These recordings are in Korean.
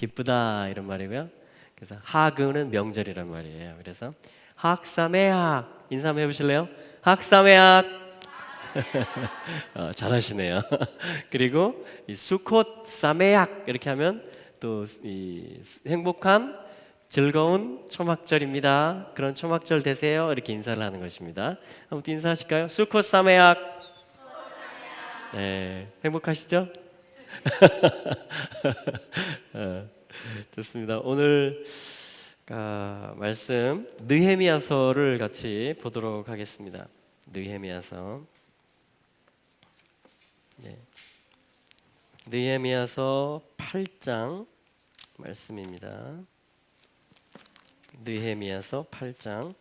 기쁘다 이런 말이고요. 그래서 하그는 명절이란 말이에요. 그래서 학사메학 인사 한번 해보실래요? 학사메학. 잘하시네요. 그리고 이 수콧 사메약 이렇게 하면 또 이 행복한 즐거운 초막절입니다. 그런 초막절 되세요. 이렇게 인사를 하는 것입니다. 한번 또 인사하실까요? 수콧 사메약. 네, 행복하시죠? 좋습니다. 오늘 말씀 느헤미야서를 같이 보도록 하겠습니다. 느헤미야서. 네. 느헤미야서 8장 말씀입니다. 느헤미야서 8장.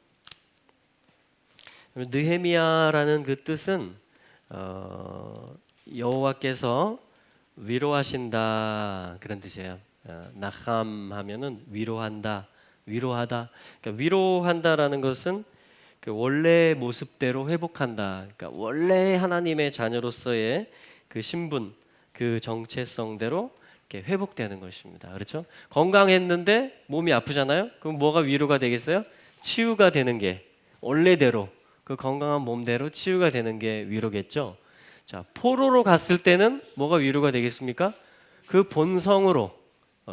느헤미야라는 그 뜻은 여호와께서 위로하신다 그런 뜻이에요. 나함 하면은 위로한다, 위로하다. 그러니까 위로한다라는 것은 그 원래 모습대로 회복한다. 그러니까 원래 하나님의 자녀로서의 그 신분, 그 정체성대로 이렇게 회복되는 것입니다. 그렇죠? 건강했는데 몸이 아프잖아요. 그럼 뭐가 위로가 되겠어요? 치유가 되는 게 원래대로 그 건강한 몸대로 치유가 되는 게 위로겠죠. 자, 포로로 갔을 때는 뭐가 위로가 되겠습니까? 그 본성으로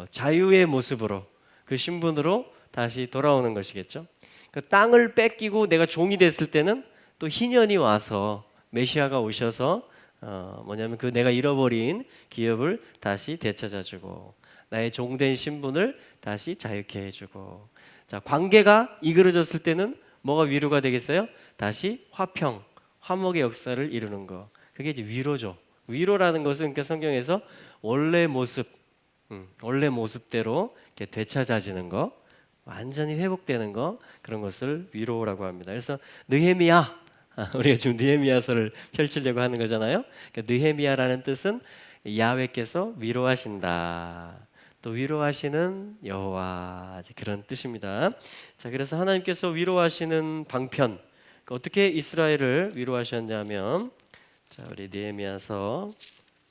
자유의 모습으로 그 신분으로 다시 돌아오는 것이겠죠. 그 땅을 뺏기고 내가 종이 됐을 때는 또 희년이 와서 메시아가 오셔서 뭐냐면 그 내가 잃어버린 기업을 다시 되찾아주고 나의 종된 신분을 다시 자유케 해주고, 자, 관계가 이그러졌을 때는 뭐가 위로가 되겠어요? 다시 화평, 화목의 역사를 이루는 거. 그게 이제 위로죠. 위로라는 것은 그러니까 성경에서 원래 모습, 원래 모습대로 이렇게 되찾아지는 거, 완전히 회복되는 거, 그런 것을 위로라고 합니다. 그래서 느헤미야, 우리가 지금 느헤미야서를 펼치려고 하는 거잖아요. 그러니까 느헤미야라는 뜻은 야훼께서 위로하신다, 또 위로하시는 여호와, 그런 뜻입니다. 자, 그래서 하나님께서 위로하시는 방편, 어떻게 이스라엘을 위로하셨냐면, 자, 우리 느헤미야서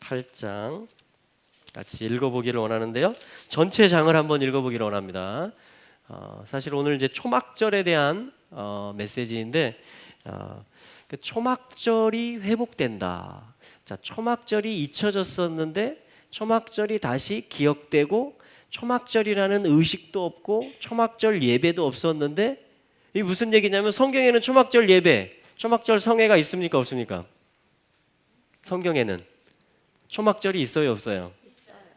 8장 같이 읽어보기를 원하는데요. 전체 장을 한번 읽어보기를 원합니다. 사실 오늘 이제 초막절에 대한 메시지인데, 그 초막절이 회복된다. 자, 초막절이 잊혀졌었는데 초막절이 다시 기억되고, 초막절이라는 의식도 없고 초막절 예배도 없었는데, 이 무슨 얘기냐면 성경에는 초막절 예배, 초막절 성회가 있습니까 없습니까? 성경에는 초막절이 있어요 없어요?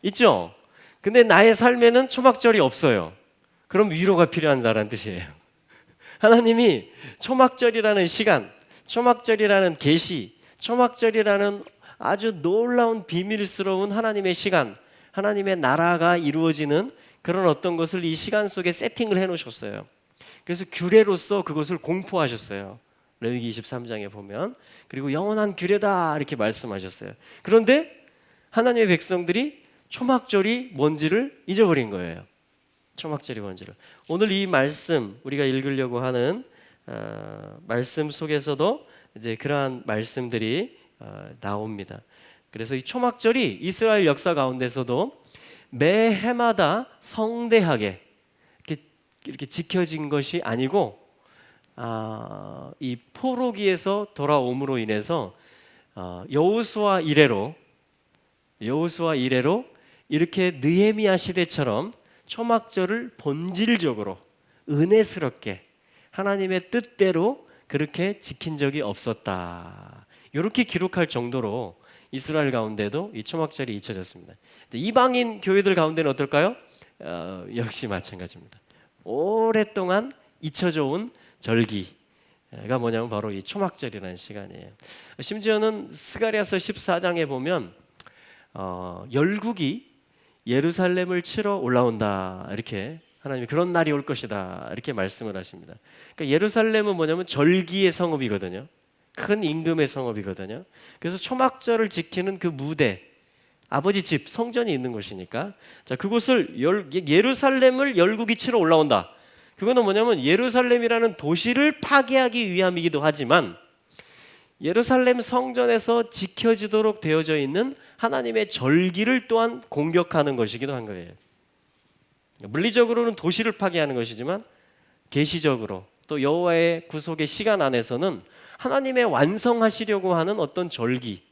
있죠. 근데 나의 삶에는 초막절이 없어요. 그럼 위로가 필요한다는 뜻이에요. 하나님이 초막절이라는 시간, 초막절이라는 계시, 초막절이라는 아주 놀라운 비밀스러운 하나님의 시간, 하나님의 나라가 이루어지는 그런 어떤 것을 이 시간 속에 세팅을 해 놓으셨어요. 그래서 규례로서 그것을 공포하셨어요. 레위기 23장에 보면. 그리고 영원한 규례다 이렇게 말씀하셨어요. 그런데 하나님의 백성들이 초막절이 뭔지를 잊어버린 거예요. 초막절이 뭔지를. 오늘 이 말씀, 우리가 읽으려고 하는 말씀 속에서도 이제 그러한 말씀들이 나옵니다. 그래서 이 초막절이 이스라엘 역사 가운데서도 매 해마다 성대하게 이렇게 지켜진 것이 아니고, 이 포로기에서 돌아옴으로 인해서 여호수아 이래로 이렇게 느헤미야 시대처럼 초막절을 본질적으로 은혜스럽게 하나님의 뜻대로 그렇게 지킨 적이 없었다. 이렇게 기록할 정도로 이스라엘 가운데도 이 초막절이 잊혀졌습니다. 이방인 교회들 가운데는 어떨까요? 역시 마찬가지입니다. 오랫동안 잊혀져 온 절기가 뭐냐면 바로 이 초막절이라는 시간이에요. 심지어는 스가랴서 14장에 보면 열국이 예루살렘을 치러 올라온다, 이렇게 하나님이 그런 날이 올 것이다 이렇게 말씀을 하십니다. 그러니까 예루살렘은 뭐냐면 절기의 성읍이거든요. 큰 임금의 성읍이거든요. 그래서 초막절을 지키는 그 무대, 아버지 집 성전이 있는 곳이니까, 자, 그곳을 예루살렘을 열국이 치러 올라온다. 그거는 뭐냐면 예루살렘이라는 도시를 파괴하기 위함이기도 하지만 예루살렘 성전에서 지켜지도록 되어져 있는 하나님의 절기를 또한 공격하는 것이기도 한 거예요. 물리적으로는 도시를 파괴하는 것이지만 계시적으로 또 여호와의 구속의 시간 안에서는 하나님의 완성하시려고 하는 어떤 절기,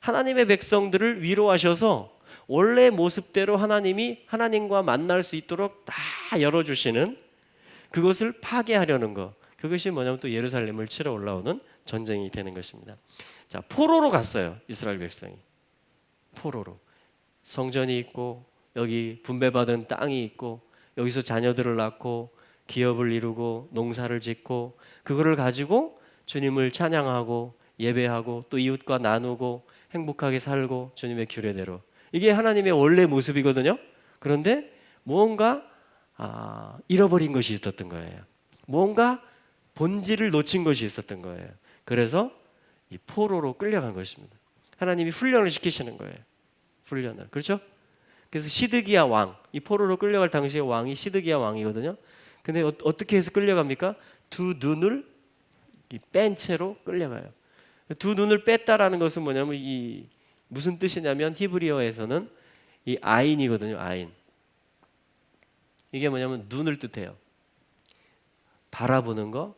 하나님의 백성들을 위로하셔서 원래 모습대로 하나님이 하나님과 만날 수 있도록 다 열어주시는, 그것을 파괴하려는 것, 그것이 뭐냐면 또 예루살렘을 치러 올라오는 전쟁이 되는 것입니다. 자, 포로로 갔어요. 이스라엘 백성이 포로로. 성전이 있고 여기 분배받은 땅이 있고 여기서 자녀들을 낳고 기업을 이루고 농사를 짓고 그거를 가지고 주님을 찬양하고 예배하고 또 이웃과 나누고 행복하게 살고 주님의 규례대로, 이게 하나님의 원래 모습이거든요. 그런데 무언가 잃어버린 것이 있었던 거예요. 무언가 본질을 놓친 것이 있었던 거예요. 그래서 이 포로로 끌려간 것입니다. 하나님이 훈련을 시키시는 거예요. 훈련을. 그렇죠? 그래서 시드기야 왕, 이 포로로 끌려갈 당시의 왕이 시드기야 왕이거든요. 근데 어떻게 해서 끌려갑니까? 두 눈을 뺀 채로 끌려가요. 두 눈을 뺐다라는 것은 뭐냐면 이 무슨 뜻이냐면 히브리어에서는 이 아인이거든요. 아인. 이게 뭐냐면 눈을 뜻해요. 바라보는 거,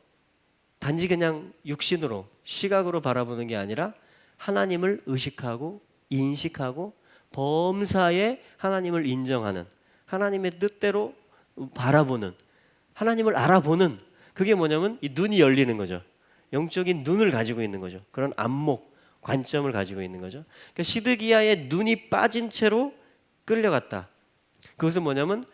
단지 그냥 육신으로 시각으로 바라보는 게 아니라 하나님을 의식하고 인식하고 범사에 하나님을 인정하는, 하나님의 뜻대로 바라보는, 하나님을 알아보는, 그게 뭐냐면 이 눈이 열리는 거죠. 영적인 눈을 가지고 있는 거죠. 그런 안목, 관점을 가지고 있는 거죠. 그러니까 시드기야의 눈이 빠진 채로 끌려갔다. 그것은 뭐냐면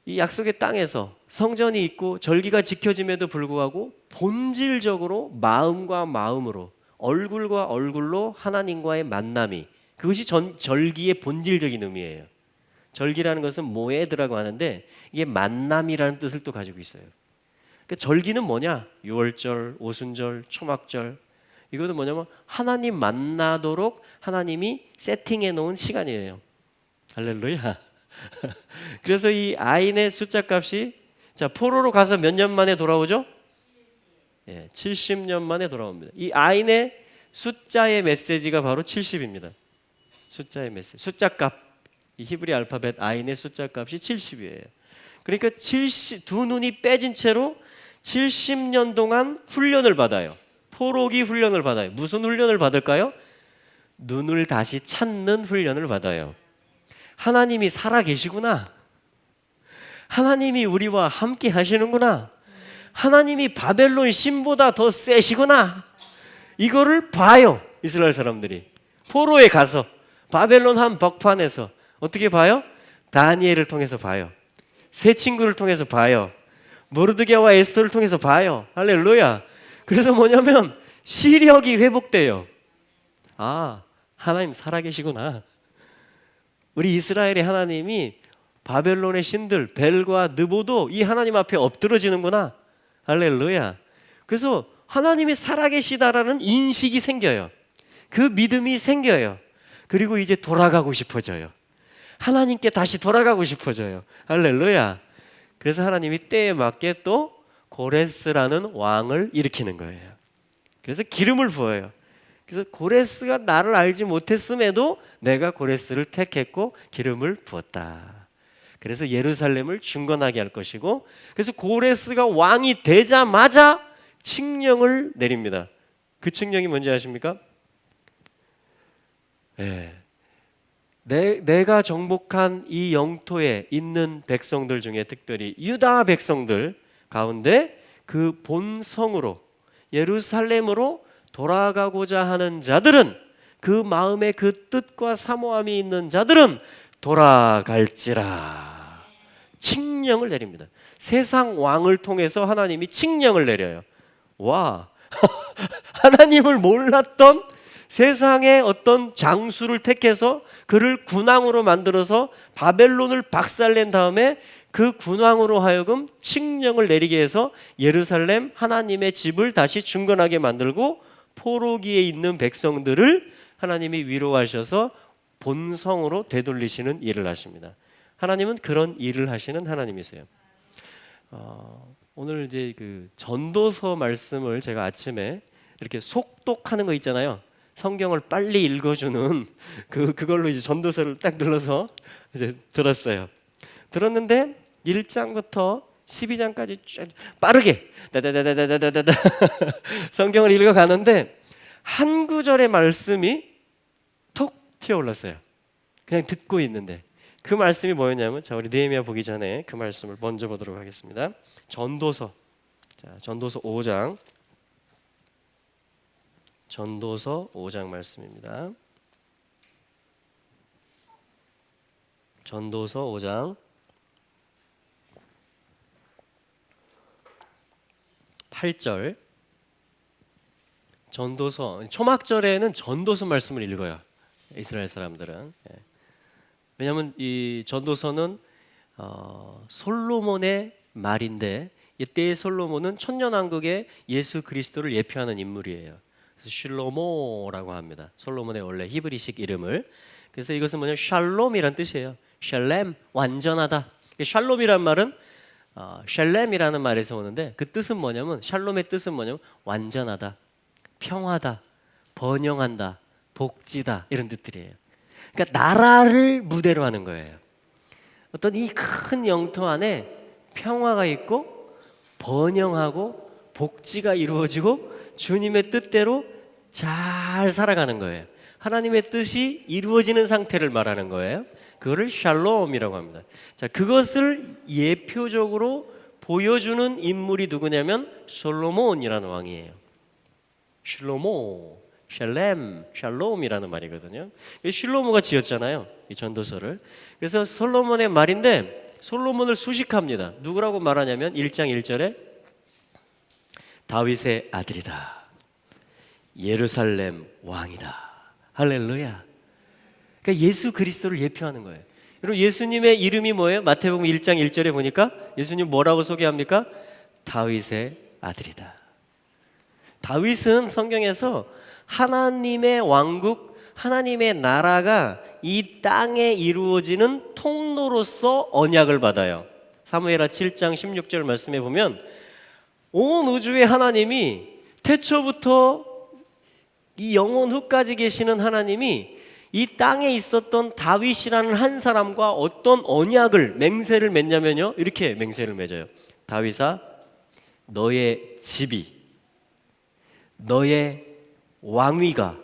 이 약속의 땅에서 성전이 있고 절기가 지켜짐에도 불구하고 본질적으로 마음과 마음으로, 얼굴과 얼굴로 하나님과의 만남이, 그것이 절기의 본질적인 의미예요. 절기라는 것은 모에드라고 하는데 이게 만남이라는 뜻을 또 가지고 있어요. 그러니까 절기는 뭐냐? 유월절, 오순절, 초막절, 이것도 뭐냐면 하나님 만나도록 하나님이 세팅해 놓은 시간이에요. 할렐루야. 그래서 이 아인의 숫자 값이, 자, 포로로 가서 몇 년 만에 돌아오죠? 70년 만에 돌아옵니다. 이 아인의 숫자의 메시지가 바로 70입니다. 숫자의 메시지, 숫자 값, 이 히브리 알파벳 아인의 숫자 값이 70이에요. 그러니까 두 눈이 빼진 채로 70년 동안 훈련을 받아요. 포로기 훈련을 받아요. 무슨 훈련을 받을까요? 눈을 다시 찾는 훈련을 받아요. 하나님이 살아 계시구나. 하나님이 우리와 함께 하시는구나. 하나님이 바벨론 신보다 더 세시구나. 이거를 봐요. 이스라엘 사람들이 포로에 가서 바벨론 한 벽판에서 어떻게 봐요? 다니엘을 통해서 봐요. 세 친구를 통해서 봐요. 모르드게와 에스더를 통해서 봐요. 할렐루야. 그래서 뭐냐면 시력이 회복돼요. 아, 하나님 살아계시구나. 우리 이스라엘의 하나님이 바벨론의 신들 벨과 느보도 이 하나님 앞에 엎드러지는구나. 할렐루야. 그래서 하나님이 살아계시다라는 인식이 생겨요. 그 믿음이 생겨요. 그리고 이제 돌아가고 싶어져요. 하나님께 다시 돌아가고 싶어져요. 할렐루야. 그래서 하나님이 때에 맞게 또 고레스라는 왕을 일으키는 거예요. 그래서 기름을 부어요. 그래서 고레스가 나를 알지 못했음에도 내가 고레스를 택했고 기름을 부었다. 그래서 예루살렘을 중건하게 할 것이고, 그래서 고레스가 왕이 되자마자 칙령을 내립니다. 그 칙령이 뭔지 아십니까? 내가 정복한 이 영토에 있는 백성들 중에 특별히 유다 백성들 가운데 그 본성으로 예루살렘으로 돌아가고자 하는 자들은, 그 마음에 그 뜻과 사모함이 있는 자들은 돌아갈지라. 칙령을 내립니다. 세상 왕을 통해서 하나님이 칙령을 내려요. 와, 하나님을 몰랐던 세상의 어떤 장수를 택해서 그를 군왕으로 만들어서 바벨론을 박살낸 다음에 그 군왕으로 하여금 칙령을 내리게 해서 예루살렘 하나님의 집을 다시 중건하게 만들고 포로기에 있는 백성들을 하나님이 위로하셔서 본성으로 되돌리시는 일을 하십니다. 하나님은 그런 일을 하시는 하나님이세요. 오늘 이제 그 전도서 말씀을 제가 아침에 이렇게 속독하는 거 있잖아요. 성경을 빨리 읽어주는 그걸로 이제 전도서를 딱 눌러서 이제 들었어요. 들었는데 1장부터 12장까지 쭉 빠르게 다다다다다다다 성경을 읽어가는데 한 구절의 말씀이 톡 튀어올랐어요. 그냥 듣고 있는데 그 말씀이 뭐였냐면, 자, 우리 느헤미야 보기 전에 그 말씀을 먼저 보도록 하겠습니다. 전도서, 자, 전도서 5장, 전도서 5장 말씀입니다. 전도서 5장 8절. 전도서 초막절에는 전도서 말씀을 읽어요, 이스라엘 사람들은. 왜냐하면 이 전도서는 솔로몬의 말인데, 이때의 솔로몬은 천년왕국의 예수 그리스도를 예표하는 인물이에요. 그래서 실로모라고 합니다, 솔로몬의 원래 히브리식 이름을. 그래서 이것은 뭐냐면 샬롬이란 뜻이에요. 샬렘, 완전하다. 샬롬이란 말은 샬렘이라는 말에서 오는데, 그 뜻은 뭐냐면, 샬롬의 뜻은 뭐냐면 완전하다, 평화다, 번영한다, 복지다, 이런 뜻들이에요. 그러니까 나라를 무대로 하는 거예요. 어떤 이 큰 영토 안에 평화가 있고 번영하고 복지가 이루어지고 주님의 뜻대로 잘 살아가는 거예요. 하나님의 뜻이 이루어지는 상태를 말하는 거예요. 그거를 샬롬이라고 합니다. 자, 그것을 예표적으로 보여주는 인물이 누구냐면 솔로몬이라는 왕이에요. 실로모, 샬렘, 샬롬이라는 말이거든요. 실로모가 지었잖아요, 이 전도서를. 그래서 솔로몬의 말인데 솔로몬을 수식합니다. 누구라고 말하냐면 1장 1절에 다윗의 아들이다, 예루살렘 왕이다. 할렐루야. 그러니까 예수 그리스도를 예표하는 거예요. 여러분, 예수님의 이름이 뭐예요? 마태복음 1장 1절에 보니까 예수님 뭐라고 소개합니까? 다윗의 아들이다. 다윗은 성경에서 하나님의 왕국, 하나님의 나라가 이 땅에 이루어지는 통로로서 언약을 받아요. 사무엘하 7장 16절 말씀에 보면 온 우주의 하나님이, 태초부터 이 영원 후까지 계시는 하나님이 이 땅에 있었던 다윗이라는 한 사람과 어떤 언약을, 맹세를 맺냐면요, 이렇게 맹세를 맺어요. 다윗아, 너의 집이, 너의 왕위가,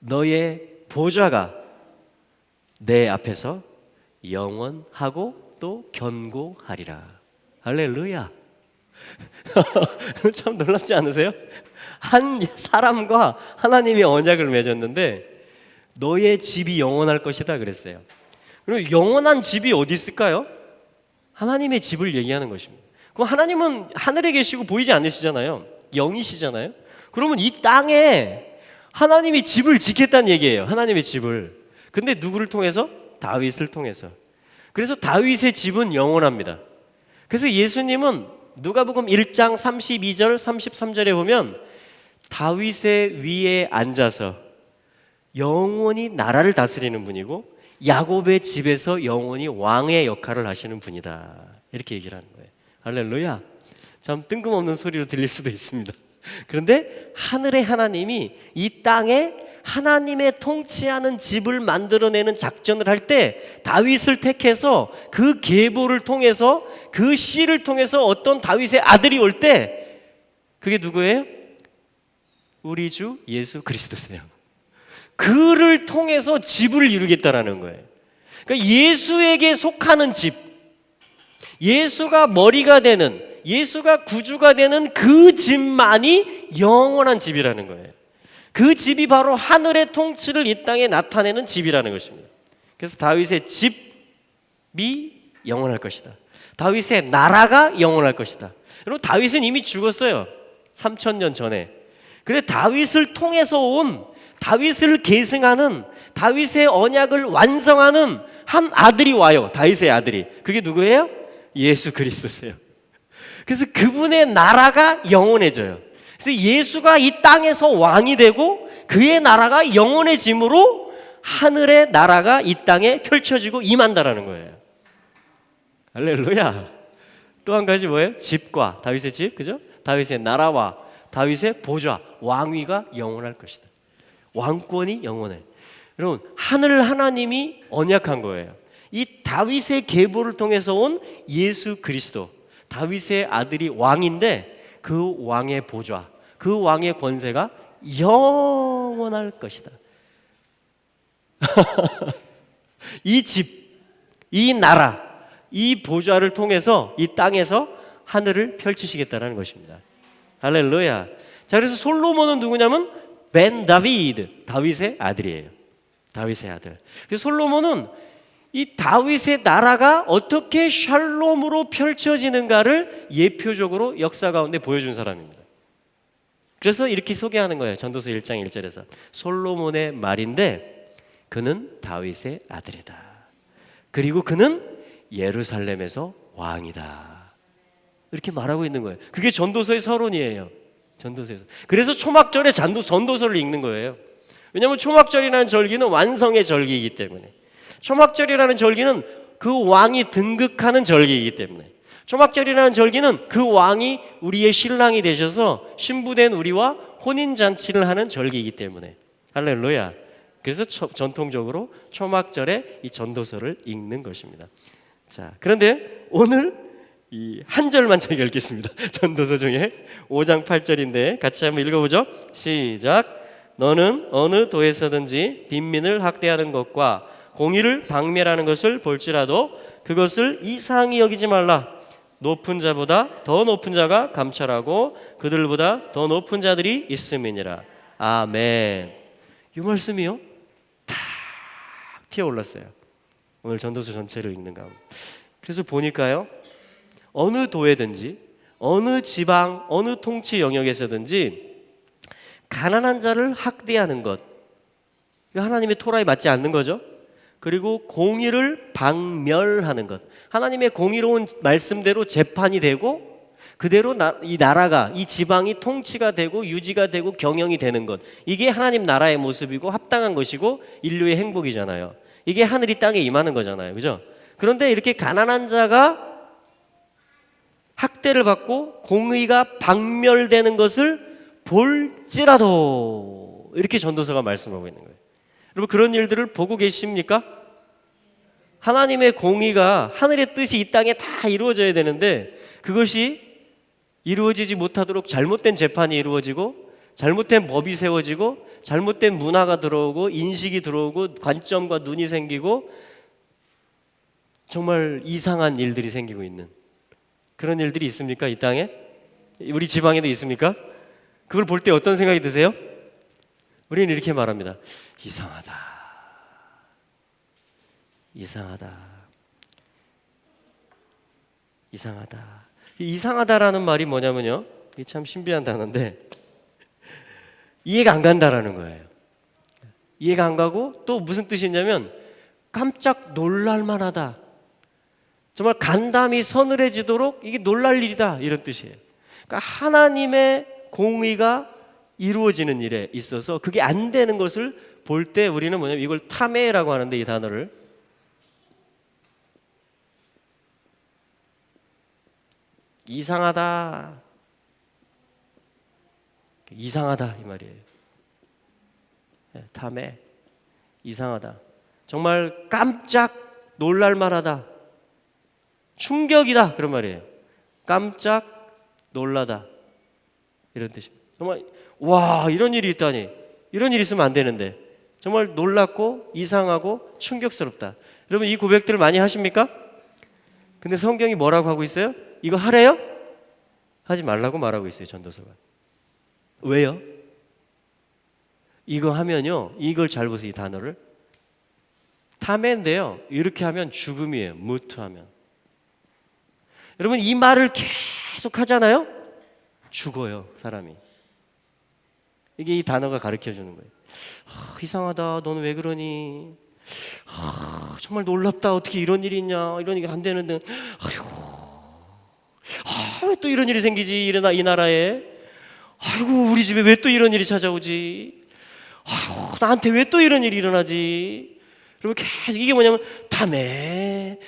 너의 보좌가 내 앞에서 영원하고 또 견고하리라. 할렐루야. 참 놀랍지 않으세요? 한 사람과 하나님이 언약을 맺었는데 너의 집이 영원할 것이다 그랬어요. 그럼 영원한 집이 어디 있을까요? 하나님의 집을 얘기하는 것입니다. 그럼 하나님은 하늘에 계시고 보이지 않으시잖아요. 영이시잖아요. 그러면 이 땅에 하나님이 집을 짓겠다는 얘기예요. 하나님의 집을. 근데 누구를 통해서? 다윗을 통해서. 그래서 다윗의 집은 영원합니다. 그래서 예수님은 누가복음 1장 32절 33절에 보면 다윗의 위에 앉아서 영원히 나라를 다스리는 분이고 야곱의 집에서 영원히 왕의 역할을 하시는 분이다, 이렇게 얘기를 하는 거예요. 할렐루야. 참 뜬금없는 소리로 들릴 수도 있습니다. 그런데 하늘의 하나님이 이 땅에 하나님의 통치하는 집을 만들어내는 작전을 할 때 다윗을 택해서 그 계보를 통해서, 그 씨를 통해서 어떤 다윗의 아들이 올 때 그게 누구예요? 우리 주 예수 그리스도세요. 그를 통해서 집을 이루겠다라는 거예요. 그러니까 예수에게 속하는 집, 예수가 머리가 되는, 예수가 구주가 되는 그 집만이 영원한 집이라는 거예요. 그 집이 바로 하늘의 통치를 이 땅에 나타내는 집이라는 것입니다. 그래서 다윗의 집이 영원할 것이다. 다윗의 나라가 영원할 것이다. 여러분, 다윗은 이미 죽었어요. 3000년 전에. 그런데 다윗을 통해서 온, 다윗을 계승하는, 다윗의 언약을 완성하는 한 아들이 와요. 다윗의 아들이. 그게 누구예요? 예수 그리스도세요. 그래서 그분의 나라가 영원해져요. 그래서 예수가 이 땅에서 왕이 되고 그의 나라가 영원해짐으로 하늘의 나라가 이 땅에 펼쳐지고 임한다라는 거예요. 할렐루야. 또 한 가지 뭐예요? 집과, 다윗의 집, 그죠? 다윗의 나라와 다윗의 보좌, 왕위가 영원할 것이다. 왕권이 영원해. 여러분, 하늘 하나님이 언약한 거예요. 이 다윗의 계보를 통해서 온 예수 그리스도, 다윗의 아들이 왕인데 그 왕의 보좌, 그 왕의 권세가 영원할 것이다. 이 집, 이 나라, 이 보좌를 통해서 이 땅에서 하늘을 펼치시겠다는 것입니다. 할렐루야. 자, 그래서 솔로몬은 누구냐면 벤 다비드, 다윗의 아들이에요. 다윗의 아들. 그래서 솔로몬은 이 다윗의 나라가 어떻게 샬롬으로 펼쳐지는가를 예표적으로 역사 가운데 보여준 사람입니다. 그래서 이렇게 소개하는 거예요. 전도서 1장 1절에서 솔로몬의 말인데 그는 다윗의 아들이다. 그리고 그는 예루살렘에서 왕이다. 이렇게 말하고 있는 거예요. 그게 전도서의 서론이에요. 전도서에서. 그래서 초막절에 전도서를 읽는 거예요. 왜냐하면 초막절이라는 절기는 완성의 절기이기 때문에, 초막절이라는 절기는 그 왕이 등극하는 절기이기 때문에, 초막절이라는 절기는 그 왕이 우리의 신랑이 되셔서 신부된 우리와 혼인잔치를 하는 절기이기 때문에. 할렐루야. 그래서 전통적으로 초막절에 이 전도서를 읽는 것입니다. 자, 그런데 오늘 이 한 절만 제가 읽겠습니다. 전도서 중에 5장 8절인데 같이 한번 읽어보죠. 시작. 너는 어느 도에서든지 빈민을 학대하는 것과 공의를 방멸하는 것을 볼지라도 그것을 이상히 여기지 말라. 높은 자보다 더 높은 자가 감찰하고 그들보다 더 높은 자들이 있음이니라. 아멘. 이 말씀이요 탁 튀어올랐어요. 오늘 전도서 전체를 읽는 가운데. 그래서 보니까요, 어느 도에든지 어느 지방 어느 통치 영역에서든지 가난한 자를 학대하는 것, 하나님의 토라에 맞지 않는 거죠. 그리고 공의를 방멸하는 것, 하나님의 공의로운 말씀대로 재판이 되고 그대로 이 나라가, 이 지방이 통치가 되고 유지가 되고 경영이 되는 것, 이게 하나님 나라의 모습이고 합당한 것이고 인류의 행복이잖아요. 이게 하늘이 땅에 임하는 거잖아요. 그죠? 그런데 이렇게 가난한 자가 학대를 받고 공의가 방멸되는 것을 볼지라도, 이렇게 전도서가 말씀하고 있는 거예요. 여러분, 그런 일들을 보고 계십니까? 하나님의 공의가, 하늘의 뜻이 이 땅에 다 이루어져야 되는데 그것이 이루어지지 못하도록 잘못된 재판이 이루어지고 잘못된 법이 세워지고 잘못된 문화가 들어오고 인식이 들어오고 관점과 눈이 생기고 정말 이상한 일들이 생기고 있는 그런 일들이 있습니까? 이 땅에? 우리 지방에도 있습니까? 그걸 볼 때 어떤 생각이 드세요? 우리는 이렇게 말합니다. 이상하다. 이상하다. 이상하다. 이상하다라는 말이 뭐냐면요, 이게 참 신비한 단어인데 이해가 안 간다라는 거예요. 이해가 안 가고 또 무슨 뜻이냐면 깜짝 놀랄 만하다. 정말 간담이 서늘해지도록 이게 놀랄 일이다, 이런 뜻이에요. 그러니까 하나님의 공의가 이루어지는 일에 있어서 그게 안 되는 것을 볼 때 우리는 뭐냐면 이걸 탐해라고 하는데, 이 단어를 이상하다, 이상하다 이 말이에요. 탐해, 이상하다, 정말 깜짝 놀랄 만하다, 충격이다, 그런 말이에요. 깜짝 놀라다, 이런 뜻입니다. 정말 와, 이런 일이 있다니, 이런 일이 있으면 안 되는데 정말 놀랍고 이상하고 충격스럽다. 여러분, 이 고백들을 많이 하십니까? 근데 성경이 뭐라고 하고 있어요? 이거 하래요? 하지 말라고 말하고 있어요, 전도서가. 왜요? 이거 하면요, 이걸 잘 보세요. 이 단어를 탐해인데요, 이렇게 하면 죽음이에요. 무트하면. 여러분, 이 말을 계속 하잖아요, 죽어요, 사람이. 이게 이 단어가 가르쳐주는 거예요. 이상하다, 너는 왜 그러니? 정말 놀랍다, 어떻게 이런 일이 있냐, 이런 일이 안 되는데, 왜 또 이런 일이 생기지, 이 나라에? 아이고, 우리 집에 왜 또 이런 일이 찾아오지? 아이고, 나한테 왜 또 이런 일이 일어나지? 그리고 계속 이게 뭐냐면 탐해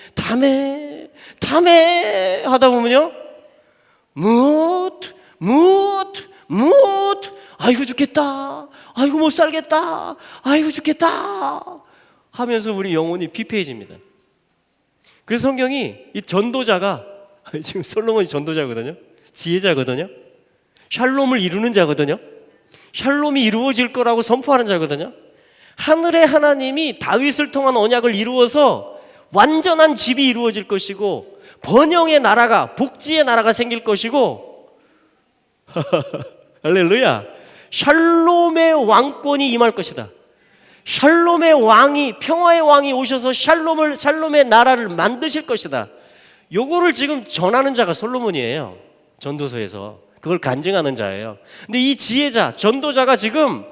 하다 보면요, 아이고 죽겠다, 아이고 못 살겠다, 아이고 죽겠다 하면서 우리 영혼이 피폐해집니다. 그래서 성경이 이 전도자가 지금 솔로몬이 전도자거든요. 지혜자거든요. 샬롬을 이루는 자거든요. 샬롬이 이루어질 거라고 선포하는 자거든요. 하늘의 하나님이 다윗을 통한 언약을 이루어서 완전한 집이 이루어질 것이고 번영의 나라가, 복지의 나라가 생길 것이고 할렐루야, 샬롬의 왕권이 임할 것이다. 샬롬의 왕이, 평화의 왕이 오셔서 샬롬의 나라를 만드실 것이다. 요거를 지금 전하는 자가 솔로몬이에요. 전도서에서 그걸 간증하는 자예요. 근데 이 지혜자, 전도자가 지금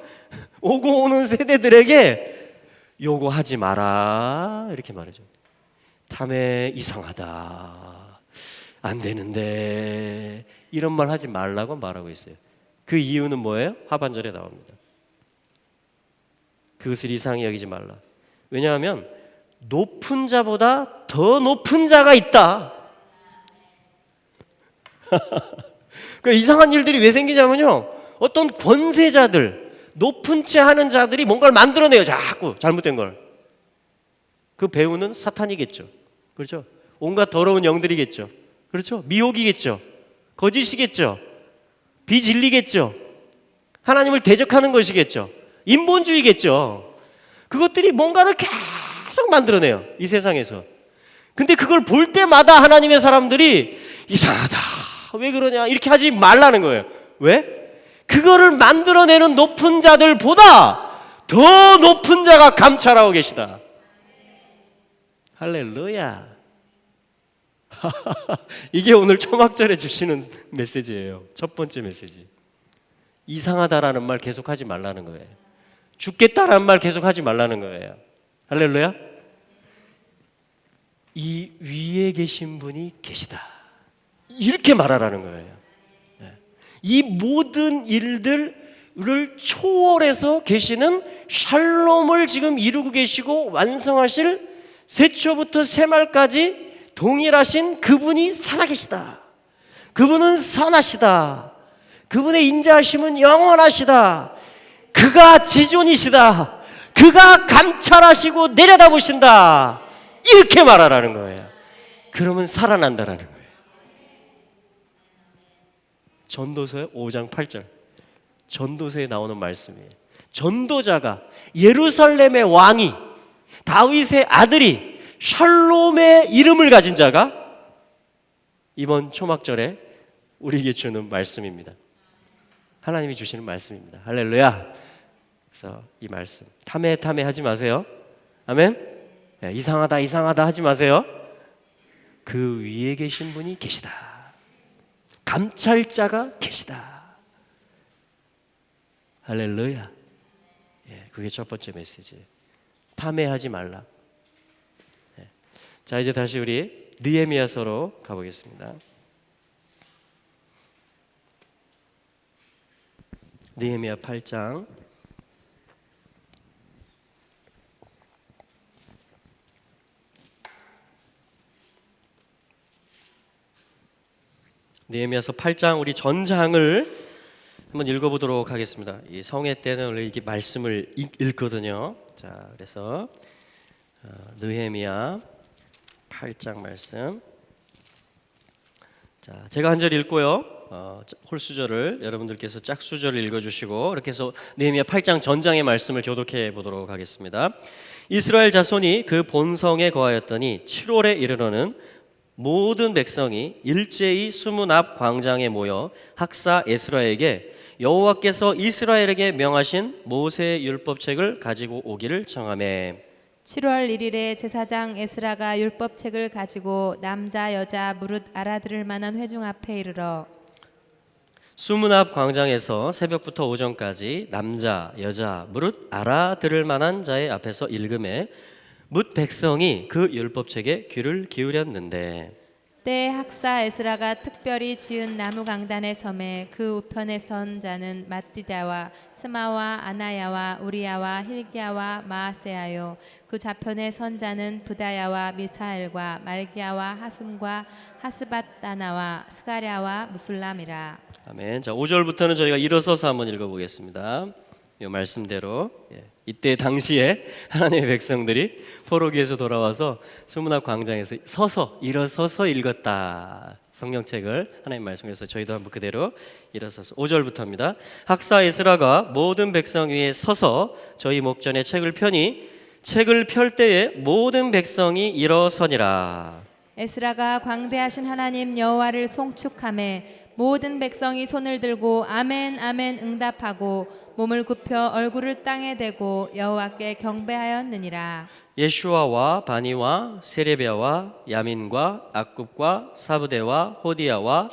오고 오는 세대들에게 요거 하지 마라 이렇게 말해줘. 탐에 이상하다, 안 되는데, 이런 말 하지 말라고 말하고 있어요. 그 이유는 뭐예요? 하반절에 나옵니다. 그것을 이상히 여기지 말라. 왜냐하면 높은 자보다 더 높은 자가 있다. 그러니까 이상한 일들이 왜 생기냐면요, 어떤 권세자들, 높은 채 하는 자들이 뭔가를 만들어내요. 자꾸 잘못된 걸. 그 배우는 사탄이겠죠. 그렇죠? 온갖 더러운 영들이겠죠. 그렇죠? 미혹이겠죠. 거짓이겠죠. 비진리겠죠. 하나님을 대적하는 것이겠죠. 인본주의겠죠. 그것들이 뭔가를 계속 만들어내요, 이 세상에서. 근데 그걸 볼 때마다 하나님의 사람들이 이상하다, 왜 그러냐, 이렇게 하지 말라는 거예요. 왜? 그거를 만들어내는 높은 자들보다 더 높은 자가 감찰하고 계시다. 할렐루야. 이게 오늘 초막절에 주시는 메시지예요. 첫 번째 메시지. 이상하다라는 말 계속 하지 말라는 거예요. 죽겠다라는 말 계속 하지 말라는 거예요. 할렐루야. 이 위에 계신 분이 계시다, 이렇게 말하라는 거예요. 이 모든 일들을 초월해서 계시는 샬롬을 지금 이루고 계시고 완성하실 세초부터 세말까지 동일하신 그분이 살아계시다. 그분은 선하시다. 그분의 인자하심은 영원하시다. 그가 지존이시다. 그가 감찰하시고 내려다보신다. 이렇게 말하라는 거예요. 그러면 살아난다라는 거예요. 전도서 5장 8절, 전도서에 나오는 말씀이에요. 전도자가, 예루살렘의 왕이, 다윗의 아들이, 샬롬의 이름을 가진 자가 이번 초막절에 우리에게 주는 말씀입니다. 하나님이 주시는 말씀입니다. 할렐루야. 그래서 이 말씀, 탐에 하지 마세요. 아멘. 이상하다 하지 마세요. 그 위에 계신 분이 계시다. 감찰자가 계시다. 할렐루야. 그게 첫 번째 메시지예요. 탐해하지 말라. 자, 이제 다시 우리 느헤미야서로 가보겠습니다. 느헤미야 8장. 느헤미야서 8장 우리 전장을 한번 읽어보도록 하겠습니다. 이 성회 때는 원래 이렇게 말씀을 읽거든요. 자, 그래서 느헤미야 8장 말씀. 자, 제가 한 절 읽고요. 홀수절을 여러분들께서 짝수절을 읽어주시고, 이렇게 해서 느헤미야 8장 전장의 말씀을 교독해 보도록 하겠습니다. 이스라엘 자손이 그 본성에 거하였더니 7월에 이르러는 모든 백성이 일제히 수문 앞 광장에 모여 학사 에스라에게 여호와께서 이스라엘에게 명하신 모세의 율법책을 가지고 오기를 청하매, 7월 1일에 제사장 에스라가 율법책을 가지고 남자 여자 무릇 알아들을 만한 회중 앞에 이르러 수문 앞 광장에서 새벽부터 오전까지 남자 여자 무릇 알아들을 만한 자의 앞에서 읽음에 뭇 백성이 그 율법책에 귀를 기울였는데, 때에 학사 에스라가 특별히 지은 나무 강단의 섬에 그 우편에 선 자는 마띠다와 스마와 아나야와 우리야와 힐기야와 마아세야요, 그 좌편에 선 자는 부다야와 미사엘과 말기야와 하숨과 하스밧다나와 스가랴와 무술람이라. 아멘. 자, 5절부터는 저희가 일어서서 한번 읽어보겠습니다. 이 말씀대로 이때 당시에 하나님의 백성들이 포로기에서 돌아와서 수문학 광장에서 일어서서 읽었다. 성경책을 하나님 말씀에서 저희도 한번 그대로 일어서서 5절부터입니다. 학사 에스라가 모든 백성 위에 서서 저희 목전에 책을 펴니 책을 펼 때에 모든 백성이 일어서니라. 에스라가 광대하신 하나님 여호와를 송축하매 모든 백성이 손을 들고 아멘 아멘 응답하고 몸을 굽혀 얼굴을 땅에 대고 여호와께 경배하였느니라. 예슈아와 바니와 세레비아와 야민과 악굽과 사부대와 호디야와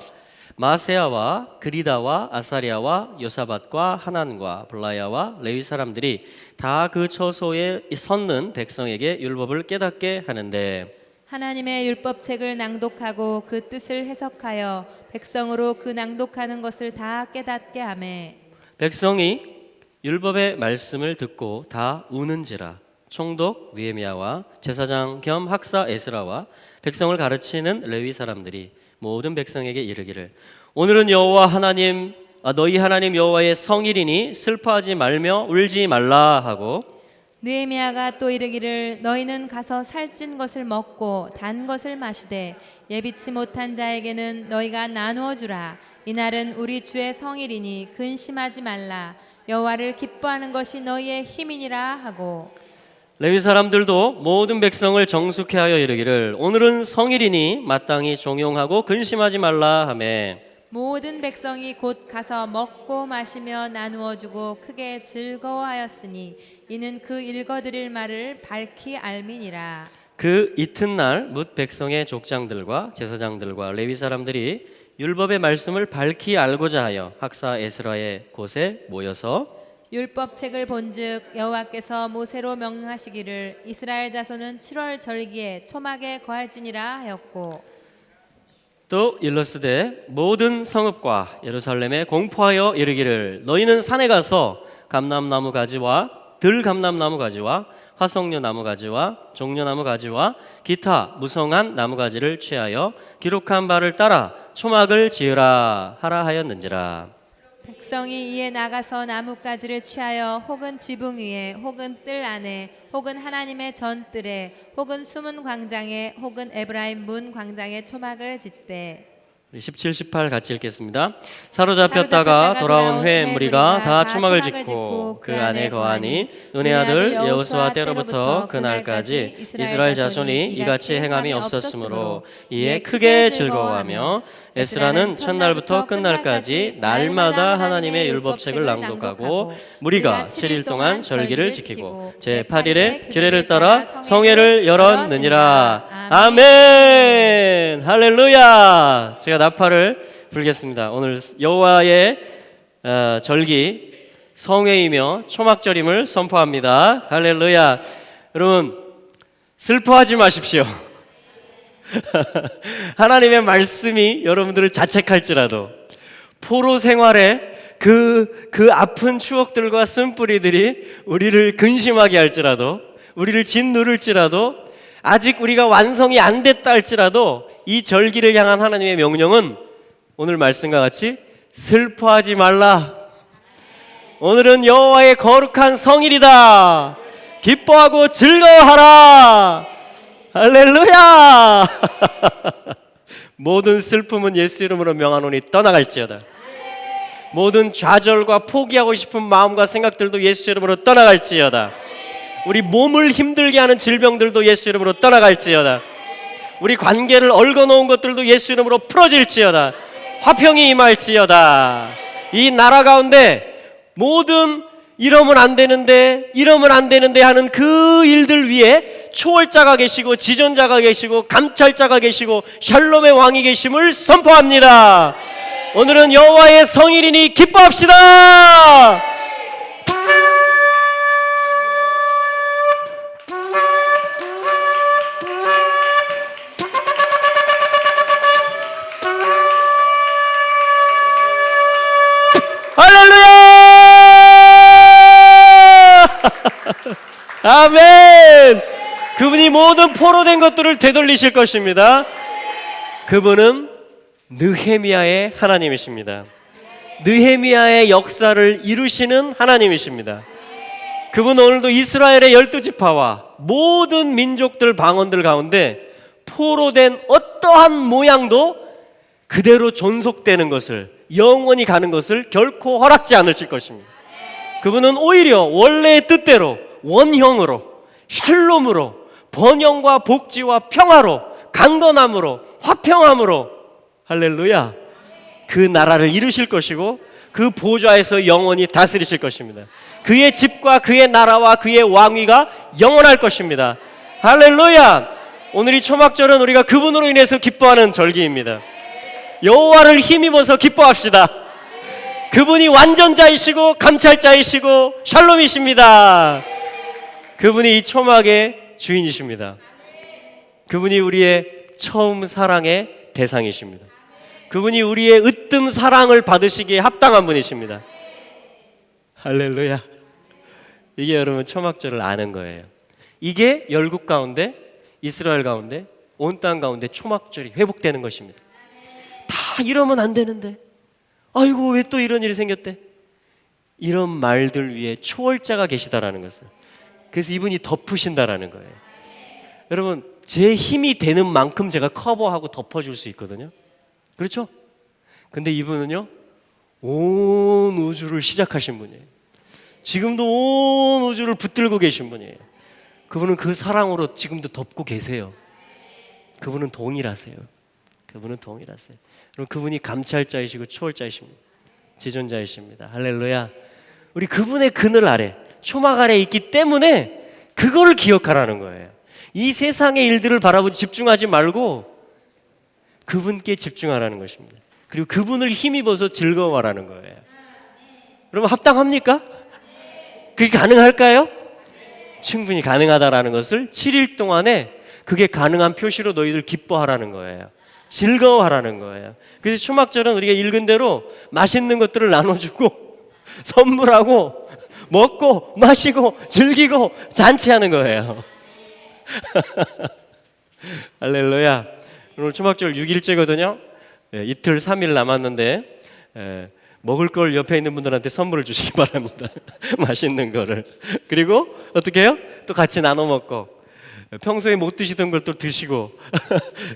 마세야와 그리다와 아사리아와 요사밧과 하난과 블라야와 레위 사람들이 다 그 처소에 섰는 백성에게 율법을 깨닫게 하는데 하나님의 율법책을 낭독하고 그 뜻을 해석하여 백성으로 그 낭독하는 것을 다 깨닫게 하매 백성이 율법의 말씀을 듣고 다 우는지라. 총독 느헤미야와 제사장 겸 학사 에스라와 백성을 가르치는 레위 사람들이 모든 백성에게 이르기를 오늘은 여호와 하나님 너희 하나님 여호와의 성일이니 슬퍼하지 말며 울지 말라 하고 느헤미야가 또 이르기를 너희는 가서 살찐 것을 먹고 단 것을 마시되 예비치 못한 자에게는 너희가 나누어 주라. 이날은 우리 주의 성일이니 근심하지 말라. 여호와를 기뻐하는 것이 너희의 힘이니라 하고 레위 사람들도 모든 백성을 정숙해 하여 이르기를 오늘은 성일이니 마땅히 종용하고 근심하지 말라 하매 모든 백성이 곧 가서 먹고 마시며 나누어 주고 크게 즐거워하였으니 이는 그 읽어드릴 말을 밝히 알미니라. 그 이튿날 뭇 백성의 족장들과 제사장들과 레위 사람들이 율법의 말씀을 밝히 알고자 하여 학사 에스라의 곳에 모여서 율법책을 본즉 여호와께서 모세로 명하시기를 이스라엘 자손은 7월 절기에 초막에 거할지니라 하였고 또 일러스되 모든 성읍과 예루살렘에 공포하여 이르기를 너희는 산에 가서 감람나무 가지와 들감람나무 가지와 화석류 나무 가지와 종려나무 가지와 기타 무성한 나무 가지를 취하여 기록한 바를 따라 초막을 지으라 하라 하였는지라. 백성이 이에 나가서 나뭇가지를 취하여 혹은 지붕 위에 혹은 뜰 안에 혹은 하나님의 전뜰에 혹은 숨은 광장에 혹은 에브라임 문 광장에 초막을 짓되 17, 18 같이 읽겠습니다. 사로잡혔다가 돌아온 후에 무리가 다 초막을 짓고 그 안에 거하니 눈의 아들 여호수아 때로부터 그날까지 이스라엘 자손이 이같이 행함이 없었으므로 이에 크게 즐거워하며 에스라는 첫날부터 끝날까지 날마다 하나님의 율법책을 낭독하고 무리가 7일 동안 절기를 지키고 제8일에 규례를 따라 성회를 열었느니라. 아멘. 할렐루야. 제가 나팔을 불겠습니다. 오늘 여호와의 절기 성회이며 초막절임을 선포합니다. 할렐루야. 여러분 슬퍼하지 마십시오. 하나님의 말씀이 여러분들을 자책할지라도 포로 생활에 그 아픈 추억들과 쓴뿌리들이 우리를 근심하게 할지라도 우리를 짓누를지라도 아직 우리가 완성이 안 됐다 할지라도 이 절기를 향한 하나님의 명령은 오늘 말씀과 같이 슬퍼하지 말라. 오늘은 여호와의 거룩한 성일이다. 기뻐하고 즐거워하라. 할렐루야. 모든 슬픔은 예수 이름으로 명하노니 떠나갈지어다. 모든 좌절과 포기하고 싶은 마음과 생각들도 예수 이름으로 떠나갈지어다. 우리 몸을 힘들게 하는 질병들도 예수 이름으로 떠나갈지어다. 우리 관계를 얽어놓은 것들도 예수 이름으로 풀어질지어다. 화평이 임할지어다. 이 나라 가운데 모든 이러면 안 되는데 하는 그 일들 위에 초월자가 계시고 지존자가 계시고 감찰자가 계시고 샬롬의 왕이 계심을 선포합니다. 오늘은 여호와의 성일이니 기뻐합시다. 아멘. 그분이 모든 포로된 것들을 되돌리실 것입니다. 그분은 느헤미야의 하나님이십니다. 느헤미야의 역사를 이루시는 하나님이십니다. 그분 오늘도 이스라엘의 12지파와 모든 민족들 방언들 가운데 포로된 어떠한 모양도 그대로 존속되는 것을, 영원히 가는 것을 결코 허락지 않으실 것입니다. 그분은 오히려 원래의 뜻대로 원형으로, 샬롬으로, 번영과 복지와 평화로, 강건함으로, 화평함으로, 할렐루야, 그 나라를 이루실 것이고 그 보좌에서 영원히 다스리실 것입니다. 그의 집과 그의 나라와 그의 왕위가 영원할 것입니다. 할렐루야. 오늘 이 초막절은 우리가 그분으로 인해서 기뻐하는 절기입니다. 여호와를 힘입어서 기뻐합시다. 그분이 완전자이시고 감찰자이시고 샬롬이십니다. 그분이 이 초막의 주인이십니다. 그분이 우리의 처음 사랑의 대상이십니다. 그분이 우리의 으뜸 사랑을 받으시기에 합당한 분이십니다. 할렐루야. 이게 여러분 초막절을 아는 거예요. 이게 열국 가운데, 이스라엘 가운데, 온 땅 가운데 초막절이 회복되는 것입니다. 다 이러면 안 되는데, 아이고 왜 또 이런 일이 생겼대? 이런 말들 위에 초월자가 계시다라는 것을, 그래서 이분이 덮으신다라는 거예요. 여러분, 제 힘이 되는 만큼 제가 커버하고 덮어줄 수 있거든요. 그렇죠? 근데 이분은요, 온 우주를 시작하신 분이에요. 지금도 온 우주를 붙들고 계신 분이에요. 그분은 그 사랑으로 지금도 덮고 계세요. 그분은 동일하세요. 그분은 동일하세요. 여러분, 그분이 감찰자이시고 초월자이십니다. 지존자이십니다. 할렐루야. 우리 그분의 그늘 아래, 초막 아래 있기 때문에 그거를 기억하라는 거예요. 이 세상의 일들을 바라보고 집중하지 말고 그분께 집중하라는 것입니다. 그리고 그분을 힘입어서 즐거워하라는 거예요. 여러분, 합당합니까? 그게 가능할까요? 충분히 가능하다라는 것을 7일 동안에 그게 가능한 표시로 너희들 기뻐하라는 거예요. 즐거워하라는 거예요. 그래서 초막절은 우리가 읽은 대로 맛있는 것들을 나눠주고 선물하고 먹고 마시고 즐기고 잔치하는 거예요. 할렐루야. 오늘 초막절 6일째거든요. 이틀 3일 남았는데 먹을 걸 옆에 있는 분들한테 선물을 주시기 바랍니다. 맛있는 거를. 그리고 어떻게 해요? 또 같이 나눠 먹고 평소에 못 드시던 걸 또 드시고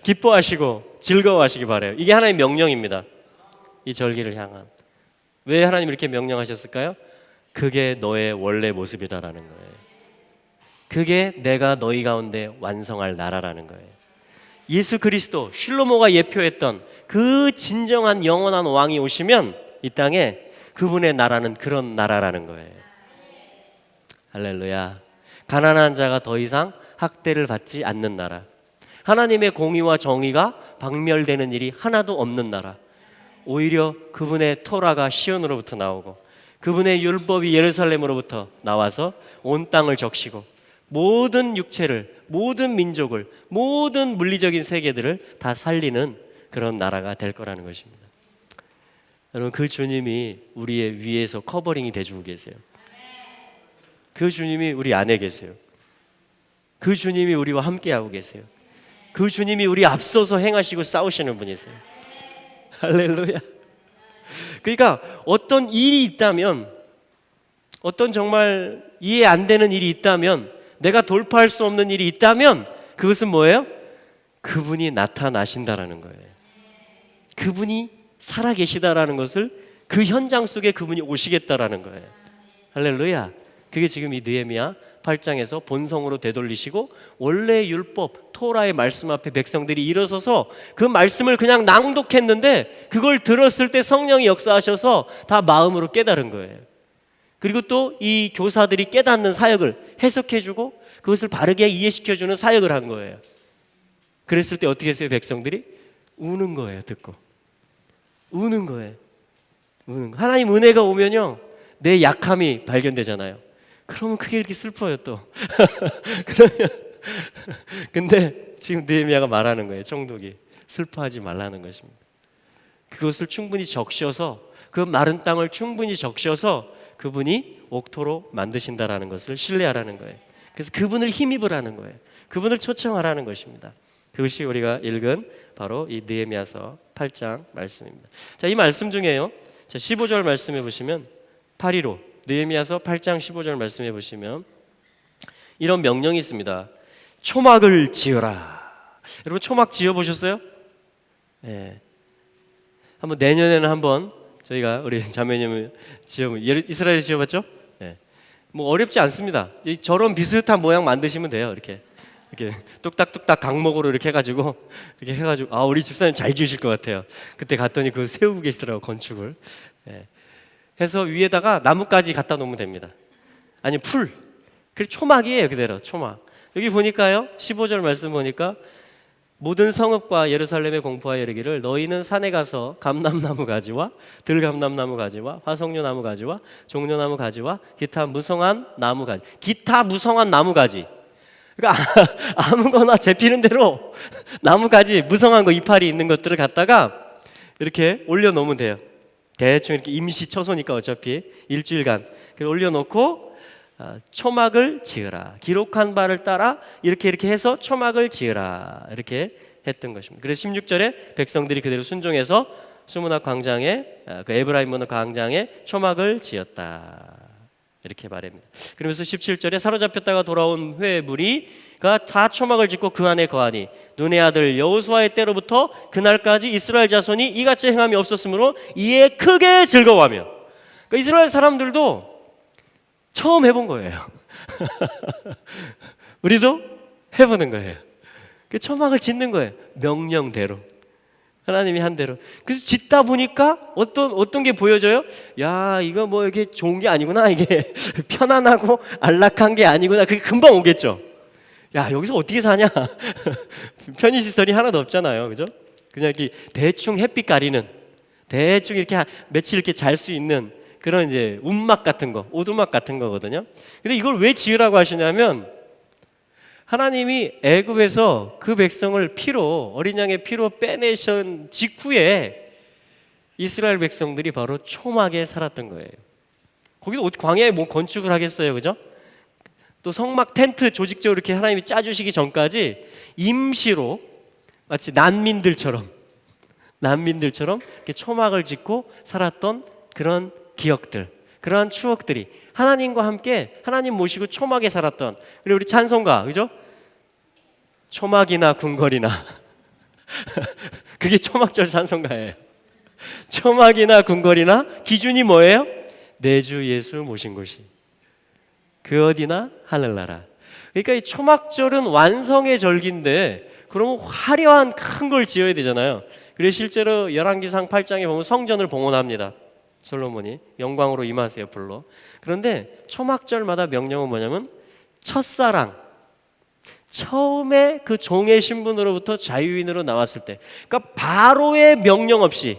기뻐하시고 즐거워하시기 바라요. 이게 하나님의 명령입니다. 이 절기를 향한. 왜 하나님 이렇게 명령하셨을까요? 그게 너의 원래 모습이다라는 거예요. 그게 내가 너희 가운데 완성할 나라라는 거예요. 예수 그리스도, 실로모가 예표했던 그 진정한 영원한 왕이 오시면 이 땅에 그분의 나라는 그런 나라라는 거예요. 할렐루야. 가난한 자가 더 이상 학대를 받지 않는 나라, 하나님의 공의와 정의가 박멸되는 일이 하나도 없는 나라, 오히려 그분의 토라가 시온으로부터 나오고 그분의 율법이 예루살렘으로부터 나와서 온 땅을 적시고 모든 육체를, 모든 민족을, 모든 물리적인 세계들을 다 살리는 그런 나라가 될 거라는 것입니다. 여러분, 그 주님이 우리의 위에서 커버링이 돼주고 계세요. 그 주님이 우리 안에 계세요. 그 주님이 우리와 함께하고 계세요. 그 주님이 우리 앞서서 행하시고 싸우시는 분이세요. 할렐루야. 그러니까 어떤 일이 있다면, 어떤 정말 이해 안 되는 일이 있다면, 내가 돌파할 수 없는 일이 있다면 그것은 뭐예요? 그분이 나타나신다라는 거예요. 그분이 살아계시다라는 것을, 그 현장 속에 그분이 오시겠다라는 거예요. 할렐루야. 그게 지금 이 느헤미야 8장에서 본성으로 되돌리시고 원래의 율법 토라의 말씀 앞에 백성들이 일어서서 그 말씀을 그냥 낭독했는데 그걸 들었을 때 성령이 역사하셔서 다 마음으로 깨달은 거예요. 그리고 또 이 교사들이 깨닫는 사역을 해석해주고 그것을 바르게 이해시켜주는 사역을 한 거예요. 그랬을 때 어떻게 했어요? 백성들이 우는 거예요. 듣고 우는 거예요. 우는 거. 하나님 은혜가 오면요, 내 약함이 발견되잖아요. 그러면 그게 이렇게 슬퍼요 또. 그러면 근데 지금 느헤미야가 말하는 거예요. 총독이 슬퍼하지 말라는 것입니다. 그것을 충분히 적셔서, 그 마른 땅을 충분히 적셔서 그분이 옥토로 만드신다라는 것을 신뢰하라는 거예요. 그래서 그분을 힘입으라는 거예요. 그분을 초청하라는 것입니다. 그것이 우리가 읽은 바로 이 느헤미야서 8장 말씀입니다. 자, 이 말씀 중에요, 자, 15절 말씀해 보시면 8.15 느헤미야서 8장 15절 말씀해 보시면 이런 명령이 있습니다. 초막을 지어라. 여러분 초막 지어 보셨어요? 예. 한번 내년에는 한번 저희가 우리 자매님을 이스라엘 지어봤죠? 예. 뭐 어렵지 않습니다. 저런 비슷한 모양 만드시면 돼요. 이렇게 뚝딱뚝딱 강목으로 이렇게 해가지고 아 우리 집사님 잘 지으실 것 같아요. 그때 갔더니 그 세우고 계시더라고 건축을. 예. 해서 위에다가 나뭇가지 갖다 놓으면 됩니다. 아니 풀. 그 초막이에요 그대로 초막. 여기 보니까요 15절 말씀 보니까 모든 성읍과 예루살렘에 공포하여 이르기를 너희는 산에 가서 감람나무 가지와 들감람나무 가지와 화석류 나무 가지와 종려나무 가지와 기타 무성한 나무 가지. 기타 무성한 나무 가지. 그러니까 아무거나 잡히는 대로 나무 가지 무성한 거 이파리 있는 것들을 갖다가 이렇게 올려놓으면 돼요. 대충 이렇게 임시 처소니까 어차피 일주일간 올려놓고 초막을 지으라. 기록한 바를 따라 이렇게 해서 초막을 지으라. 이렇게 했던 것입니다. 그래서 16절에 백성들이 그대로 순종해서 수문학 광장에 그 에브라임 문학 광장에 초막을 지었다. 이렇게 말합니다. 그러면서 17절에 사로잡혔다가 돌아온 회의 무리가 다 초막을 짓고 그 안에 거하니 눈의 아들 여호수아의 때로부터 그날까지 이스라엘 자손이 이같이 행함이 없었으므로 이에 크게 즐거워하며. 그러니까 이스라엘 사람들도 처음 해본 거예요. 우리도 해보는 거예요. 그 초막을 짓는 거예요. 명령대로 하나님이 한 대로. 그래서 짓다 보니까 어떤 게 보여져요? 야 이거 뭐 이게 좋은 게 아니구나. 이게 편안하고 안락한 게 아니구나. 그게 금방 오겠죠. 야 여기서 어떻게 사냐? 편의시설이 하나도 없잖아요, 그죠? 그냥 이렇게 대충 햇빛 가리는, 대충 이렇게 며칠 이렇게 잘 수 있는 그런 이제 움막 같은 거, 오두막 같은 거거든요. 근데 이걸 왜 지으라고 하시냐면 하나님이 애굽에서 그 백성을 피로, 어린 양의 피로 빼내신 직후에 이스라엘 백성들이 바로 초막에 살았던 거예요. 거기도 광야에 뭐 건축을 하겠어요, 그죠? 또 성막 텐트 조직적으로 이렇게 하나님이 짜주시기 전까지 임시로 마치 난민들처럼 이렇게 초막을 짓고 살았던 그런 기억들, 그러한 추억들이 하나님과 함께 하나님 모시고 초막에 살았던. 그리고 우리 찬송가, 그죠? 초막이나 궁궐이나 그게 초막절 찬송가예요. 초막이나 궁궐이나 기준이 뭐예요? 내 주 예수 모신 곳이 그 어디나 하늘나라. 그러니까 이 초막절은 완성의 절기인데 그러면 화려한 큰 걸 지어야 되잖아요. 그래서 실제로 열왕기상 8장에 보면 성전을 봉헌합니다. 솔로몬이 영광으로 임하세요 불러. 그런데 초막절마다 명령은 뭐냐면 첫사랑, 처음에 그 종의 신분으로부터 자유인으로 나왔을 때, 그러니까 바로의 명령 없이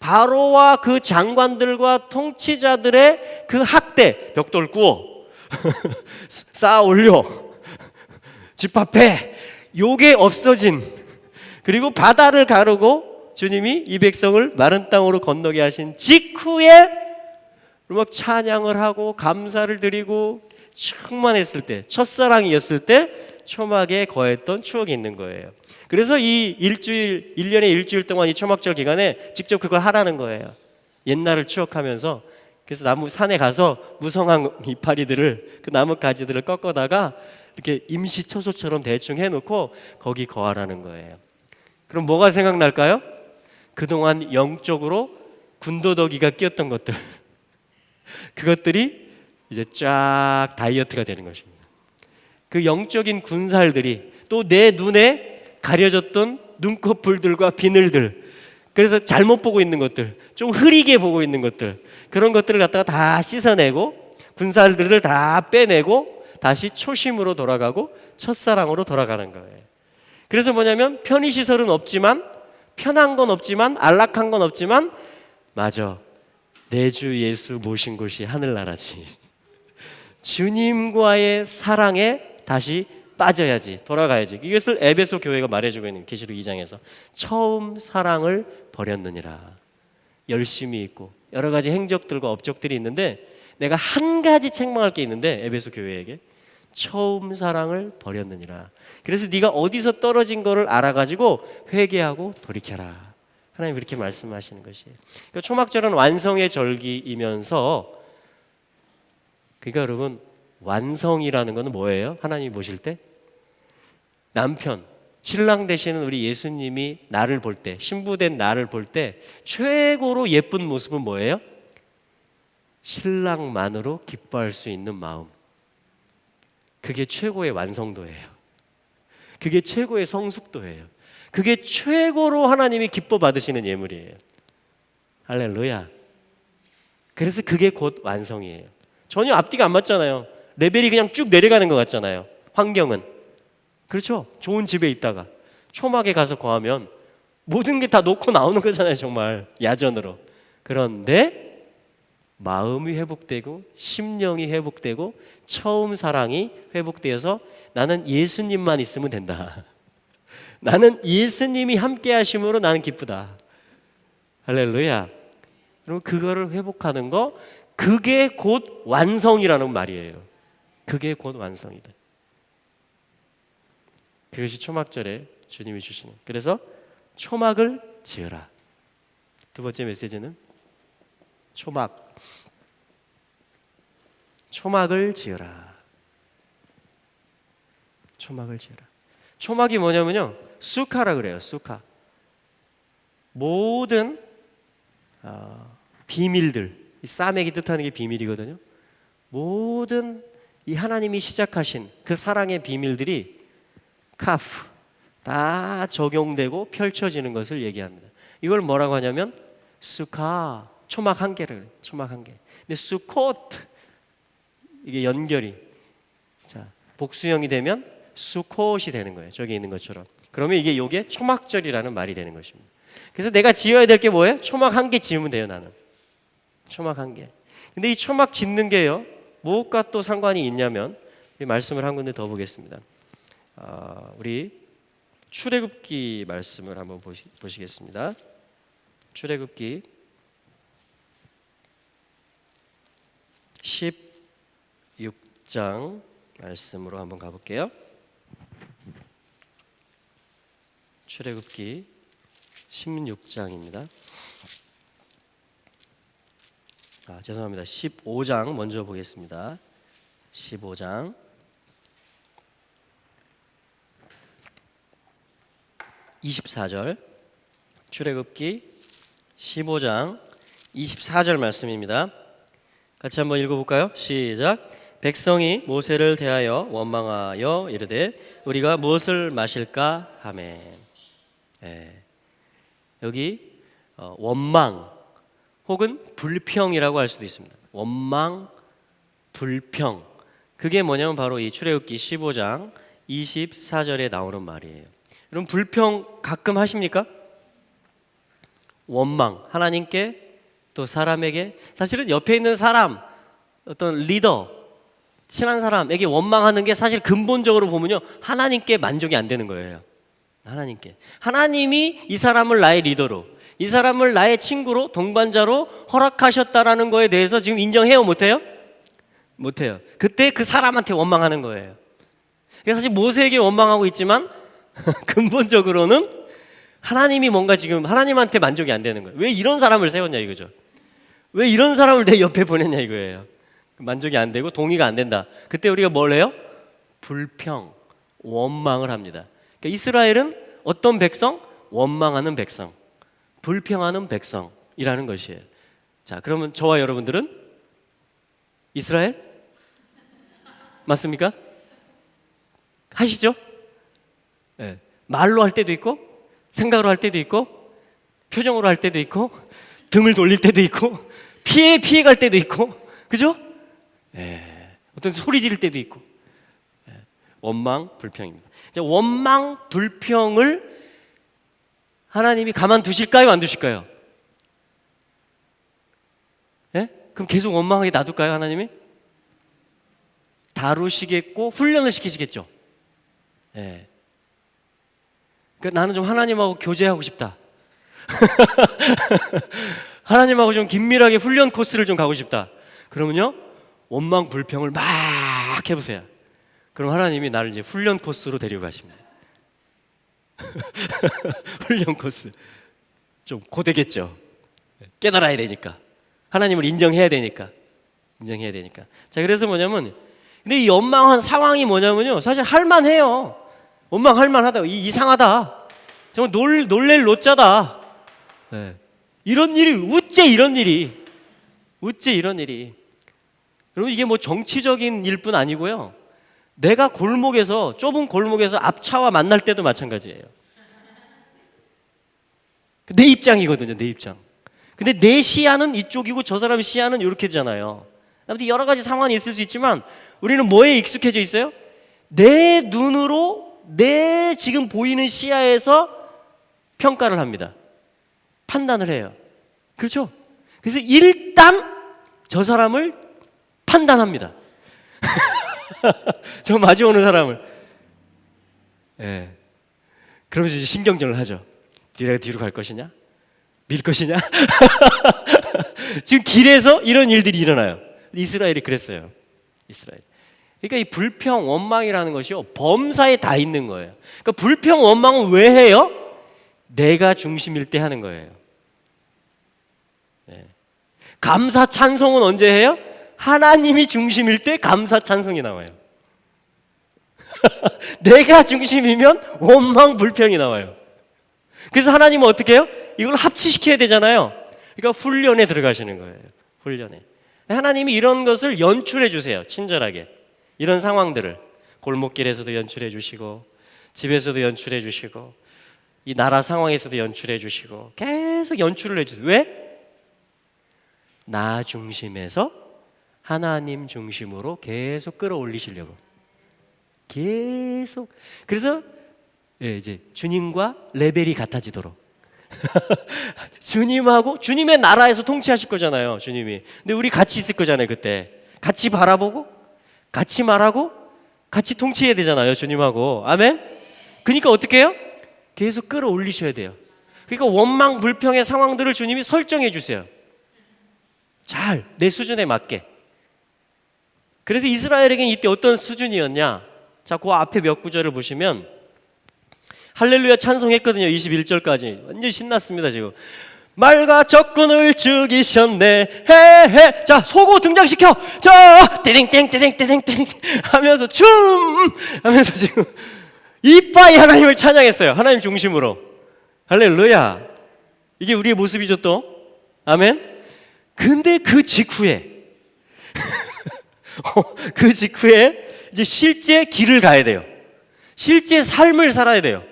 바로와 그 장관들과 통치자들의 그 학대, 벽돌 구워 쌓아 올려 집합해, 요게 없어진, 그리고 바다를 가르고 주님이 이 백성을 마른 땅으로 건너게 하신 직후에 막 찬양을 하고 감사를 드리고 충만했을 때, 첫사랑이었을 때 초막에 거했던 추억이 있는 거예요. 그래서 이 1년에 일주일 동안 이 초막절 기간에 직접 그걸 하라는 거예요. 옛날을 추억하면서. 그래서 나무 산에 가서 무성한 이파리들을, 그 나무 가지들을 꺾어다가 이렇게 임시 처소처럼 대충 해놓고 거기 거하라는 거예요. 그럼 뭐가 생각날까요? 그동안 영적으로 군더더기가 끼었던 것들, 그것들이 이제 쫙 다이어트가 되는 것입니다. 그 영적인 군살들이, 또 내 눈에 가려졌던 눈꺼풀들과 비늘들, 그래서 잘못 보고 있는 것들, 좀 흐리게 보고 있는 것들, 그런 것들을 갖다가 다 씻어내고 군살들을 다 빼내고 다시 초심으로 돌아가고 첫사랑으로 돌아가는 거예요. 그래서 뭐냐면 편의시설은 없지만, 편한 건 없지만, 안락한 건 없지만, 맞아, 내 주 예수 모신 곳이 하늘나라지. 주님과의 사랑에 다시 빠져야지, 돌아가야지. 이것을 에베소 교회가 말해주고 있는 계시록 2장에서 처음 사랑을 버렸느니라. 열심히 있고 여러 가지 행적들과 업적들이 있는데, 내가 한 가지 책망할 게 있는데 에베소 교회에게 처음 사랑을 버렸느니라. 그래서 네가 어디서 떨어진 거를 알아가지고 회개하고 돌이켜라. 하나님 그렇게 말씀하시는 것이에요. 그러니까 초막절은 완성의 절기이면서, 그러니까 여러분 완성이라는 것은 뭐예요? 하나님이 보실 때 남편, 신랑 되시는 우리 예수님이 나를 볼 때, 신부된 나를 볼 때 최고로 예쁜 모습은 뭐예요? 신랑만으로 기뻐할 수 있는 마음. 그게 최고의 완성도예요. 그게 최고의 성숙도예요. 그게 최고로 하나님이 기뻐 받으시는 예물이에요. 할렐루야. 그래서 그게 곧 완성이에요. 전혀 앞뒤가 안 맞잖아요. 레벨이 그냥 쭉 내려가는 것 같잖아요. 환경은. 그렇죠? 좋은 집에 있다가 초막에 가서 거하면 모든 게 다 놓고 나오는 거잖아요. 정말 야전으로. 그런데 마음이 회복되고 심령이 회복되고 처음 사랑이 회복되어서 나는 예수님만 있으면 된다. 나는 예수님이 함께 하심으로 나는 기쁘다. 할렐루야. 그럼 그거를 회복하는 거, 그게 곧 완성이라는 말이에요. 그게 곧 완성이다. 그것이 초막절에 주님이 주시는. 그래서 초막을 지으라. 두 번째 메시지는 초막을 지으라. 초막을 지으라. 초막이 뭐냐면요, 수카라 그래요. 수카. 모든 비밀들, 이 싸매기 뜻하는 게 비밀이거든요. 모든 이 하나님이 시작하신 그 사랑의 비밀들이 카프 다 적용되고 펼쳐지는 것을 얘기합니다. 이걸 뭐라고 하냐면 수카, 초막 한 개를, 초막 한 개. 근데 수코트, 이게 연결이, 자, 복수형이 되면 수콧이 되는 거예요. 저기 있는 것처럼. 그러면 이게 초막절이라는 말이 되는 것입니다. 그래서 내가 지어야 될 게 뭐예요? 초막 한 개 지으면 돼요. 나는 초막 한 개. 근데 이 초막 짓는 게요, 무엇과 또 상관이 있냐면, 우리 말씀을 한 군데 더 보겠습니다. 우리 출애굽기 말씀을 한번 보시겠습니다. 출애굽기 16장 말씀으로 한번 가볼게요. 출애굽기 16장입니다. 죄송합니다. 15장 먼저 보겠습니다. 15장 24절, 출애굽기 15장 24절 말씀입니다. 같이 한번 읽어볼까요? 시작. 백성이 모세를 대하여 원망하여 이르되 우리가 무엇을 마실까 하매. 여기 원망 혹은 불평이라고 할 수도 있습니다. 원망, 불평. 그게 뭐냐면 바로 이 출애굽기 15장 24절에 나오는 말이에요. 여러분 불평 가끔 하십니까? 원망, 하나님께 또 사람에게, 사실은 옆에 있는 사람, 어떤 리더, 친한 사람에게 원망하는 게 사실 근본적으로 보면요, 하나님께 만족이 안 되는 거예요. 하나님께. 하나님이 이 사람을 나의 리더로, 이 사람을 나의 친구로, 동반자로 허락하셨다라는 거에 대해서 지금 인정해요? 못해요? 못해요. 그때 그 사람한테 원망하는 거예요. 그래서 사실 모세에게 원망하고 있지만 근본적으로는 하나님이 뭔가 지금 하나님한테 만족이 안 되는 거예요. 왜 이런 사람을 세웠냐 이거죠. 왜 이런 사람을 내 옆에 보냈냐 이거예요. 만족이 안 되고 동의가 안 된다. 그때 우리가 뭘 해요? 불평, 원망을 합니다. 그러니까 이스라엘은 어떤 백성? 원망하는 백성, 불평하는 백성이라는 것이에요. 자, 그러면 저와 여러분들은 이스라엘? 맞습니까? 하시죠? 네. 말로 할 때도 있고, 생각으로 할 때도 있고, 표정으로 할 때도 있고, 등을 돌릴 때도 있고, 피해갈 때도 있고, 그죠? 네. 어떤 소리 지를 때도 있고. 네. 원망, 불평입니다. 원망, 불평을 하나님이 가만두실까요? 안 두실까요? 네? 그럼 계속 원망하게 놔둘까요? 하나님이? 다루시겠고 훈련을 시키시겠죠. 네. 그러니까 나는 좀 하나님하고 교제하고 싶다. 하나님하고 좀 긴밀하게 훈련 코스를 좀 가고 싶다. 그러면요, 원망 불평을 막 해보세요. 그럼 하나님이 나를 이제 훈련 코스로 데려가십니다. 훈련 코스. 좀 고되겠죠. 깨달아야 되니까. 하나님을 인정해야 되니까. 자, 그래서 뭐냐면, 근데 이 원망한 상황이 뭐냐면요, 사실 할만해요. 원망할 만하다. 이상하다. 정말 놀랄 노짜다. 네. 이런 일이 어째 이런 일이. 여러분, 이게 뭐 정치적인 일뿐 아니고요. 내가 좁은 골목에서 앞차와 만날 때도 마찬가지예요. 내 입장이거든요, 내 입장. 근데 내 시야는 이쪽이고 저 사람 시야는 이렇게잖아요. 아무튼 여러 가지 상황이 있을 수 있지만 우리는 뭐에 익숙해져 있어요? 내 눈으로 내 지금 보이는 시야에서 평가를 합니다. 판단을 해요. 그렇죠? 그래서 일단 저 사람을 판단합니다. 저 마주오는 사람을. 예. 그러면서 이제 신경전을 하죠. 내가 뒤로 갈 것이냐? 밀 것이냐? 지금 길에서 이런 일들이 일어나요. 이스라엘이 그랬어요. 이스라엘. 그러니까 이 불평, 원망이라는 것이요, 범사에 다 있는 거예요. 그러니까 불평, 원망은 왜 해요? 내가 중심일 때 하는 거예요. 네. 감사, 찬송은 언제 해요? 하나님이 중심일 때 감사, 찬송이 나와요. 내가 중심이면 원망, 불평이 나와요. 그래서 하나님은 어떻게 해요? 이걸 합치시켜야 되잖아요. 그러니까 훈련에 들어가시는 거예요. 훈련에. 하나님이 이런 것을 연출해 주세요. 친절하게. 이런 상황들을 골목길에서도 연출해 주시고, 집에서도 연출해 주시고, 이 나라 상황에서도 연출해 주시고, 계속 연출을 해 주세요. 왜? 나 중심에서 하나님 중심으로 계속 끌어올리시려고. 계속. 그래서 이제 주님과 레벨이 같아지도록. 주님의 나라에서 통치하실 거잖아요, 주님이. 근데 우리 같이 있을 거잖아요, 그때. 같이 바라보고, 같이 말하고, 같이 통치해야 되잖아요, 주님하고. 아멘? 그러니까 어떻게 해요? 계속 끌어올리셔야 돼요. 그러니까 원망, 불평의 상황들을 주님이 설정해 주세요. 잘, 내 수준에 맞게. 그래서 이스라엘에게는 이때 어떤 수준이었냐? 자, 그 앞에 몇 구절을 보시면 할렐루야 찬송했거든요. 21절까지. 완전 신났습니다, 지금. 말과 적군을 죽이셨네. 헤헤. 자, 소고 등장시켜. 자, 띠링땡 하면서 춤 하면서 지금 이빠이 하나님을 찬양했어요. 하나님 중심으로. 할렐루야. 이게 우리의 모습이죠, 또. 아멘. 근데 그 직후에 이제 실제 길을 가야 돼요. 실제 삶을 살아야 돼요.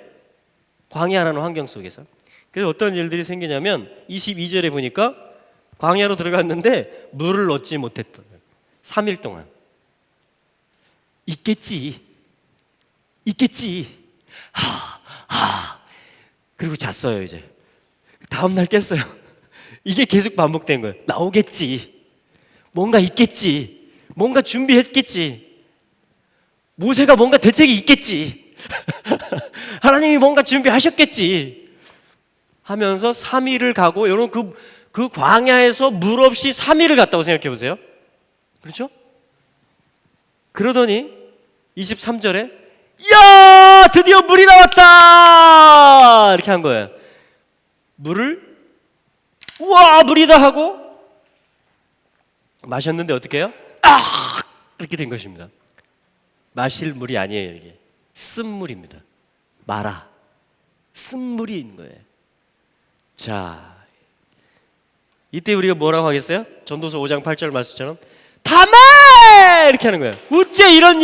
광야라는 환경 속에서. 그래서 어떤 일들이 생기냐면 22절에 보니까 광야로 들어갔는데 물을 얻지 못했던 3일 동안. 있겠지. 그리고 잤어요. 이제 다음날 깼어요. 이게 계속 반복된 거예요. 나오겠지. 뭔가 있겠지. 뭔가 준비했겠지. 모세가 뭔가 대책이 있겠지. 하나님이 뭔가 준비하셨겠지 하면서 3일을 가고, 여러분 그 광야에서 물 없이 3일을 갔다고 생각해 보세요. 그렇죠? 그러더니 23절에 야, 드디어 물이 나왔다 이렇게 한 거예요. 물을 우와 물이다 하고 마셨는데 어떻게 해요? 이렇게 된 것입니다. 마실 물이 아니에요. 이게 쓴물입니다. 마라 쓴물이 있는 거예요. 자, 이때 우리가 뭐라고 하겠어요? 전도서 5장 8절 말씀처럼 다메 이렇게 하는 거예요. 어째 이런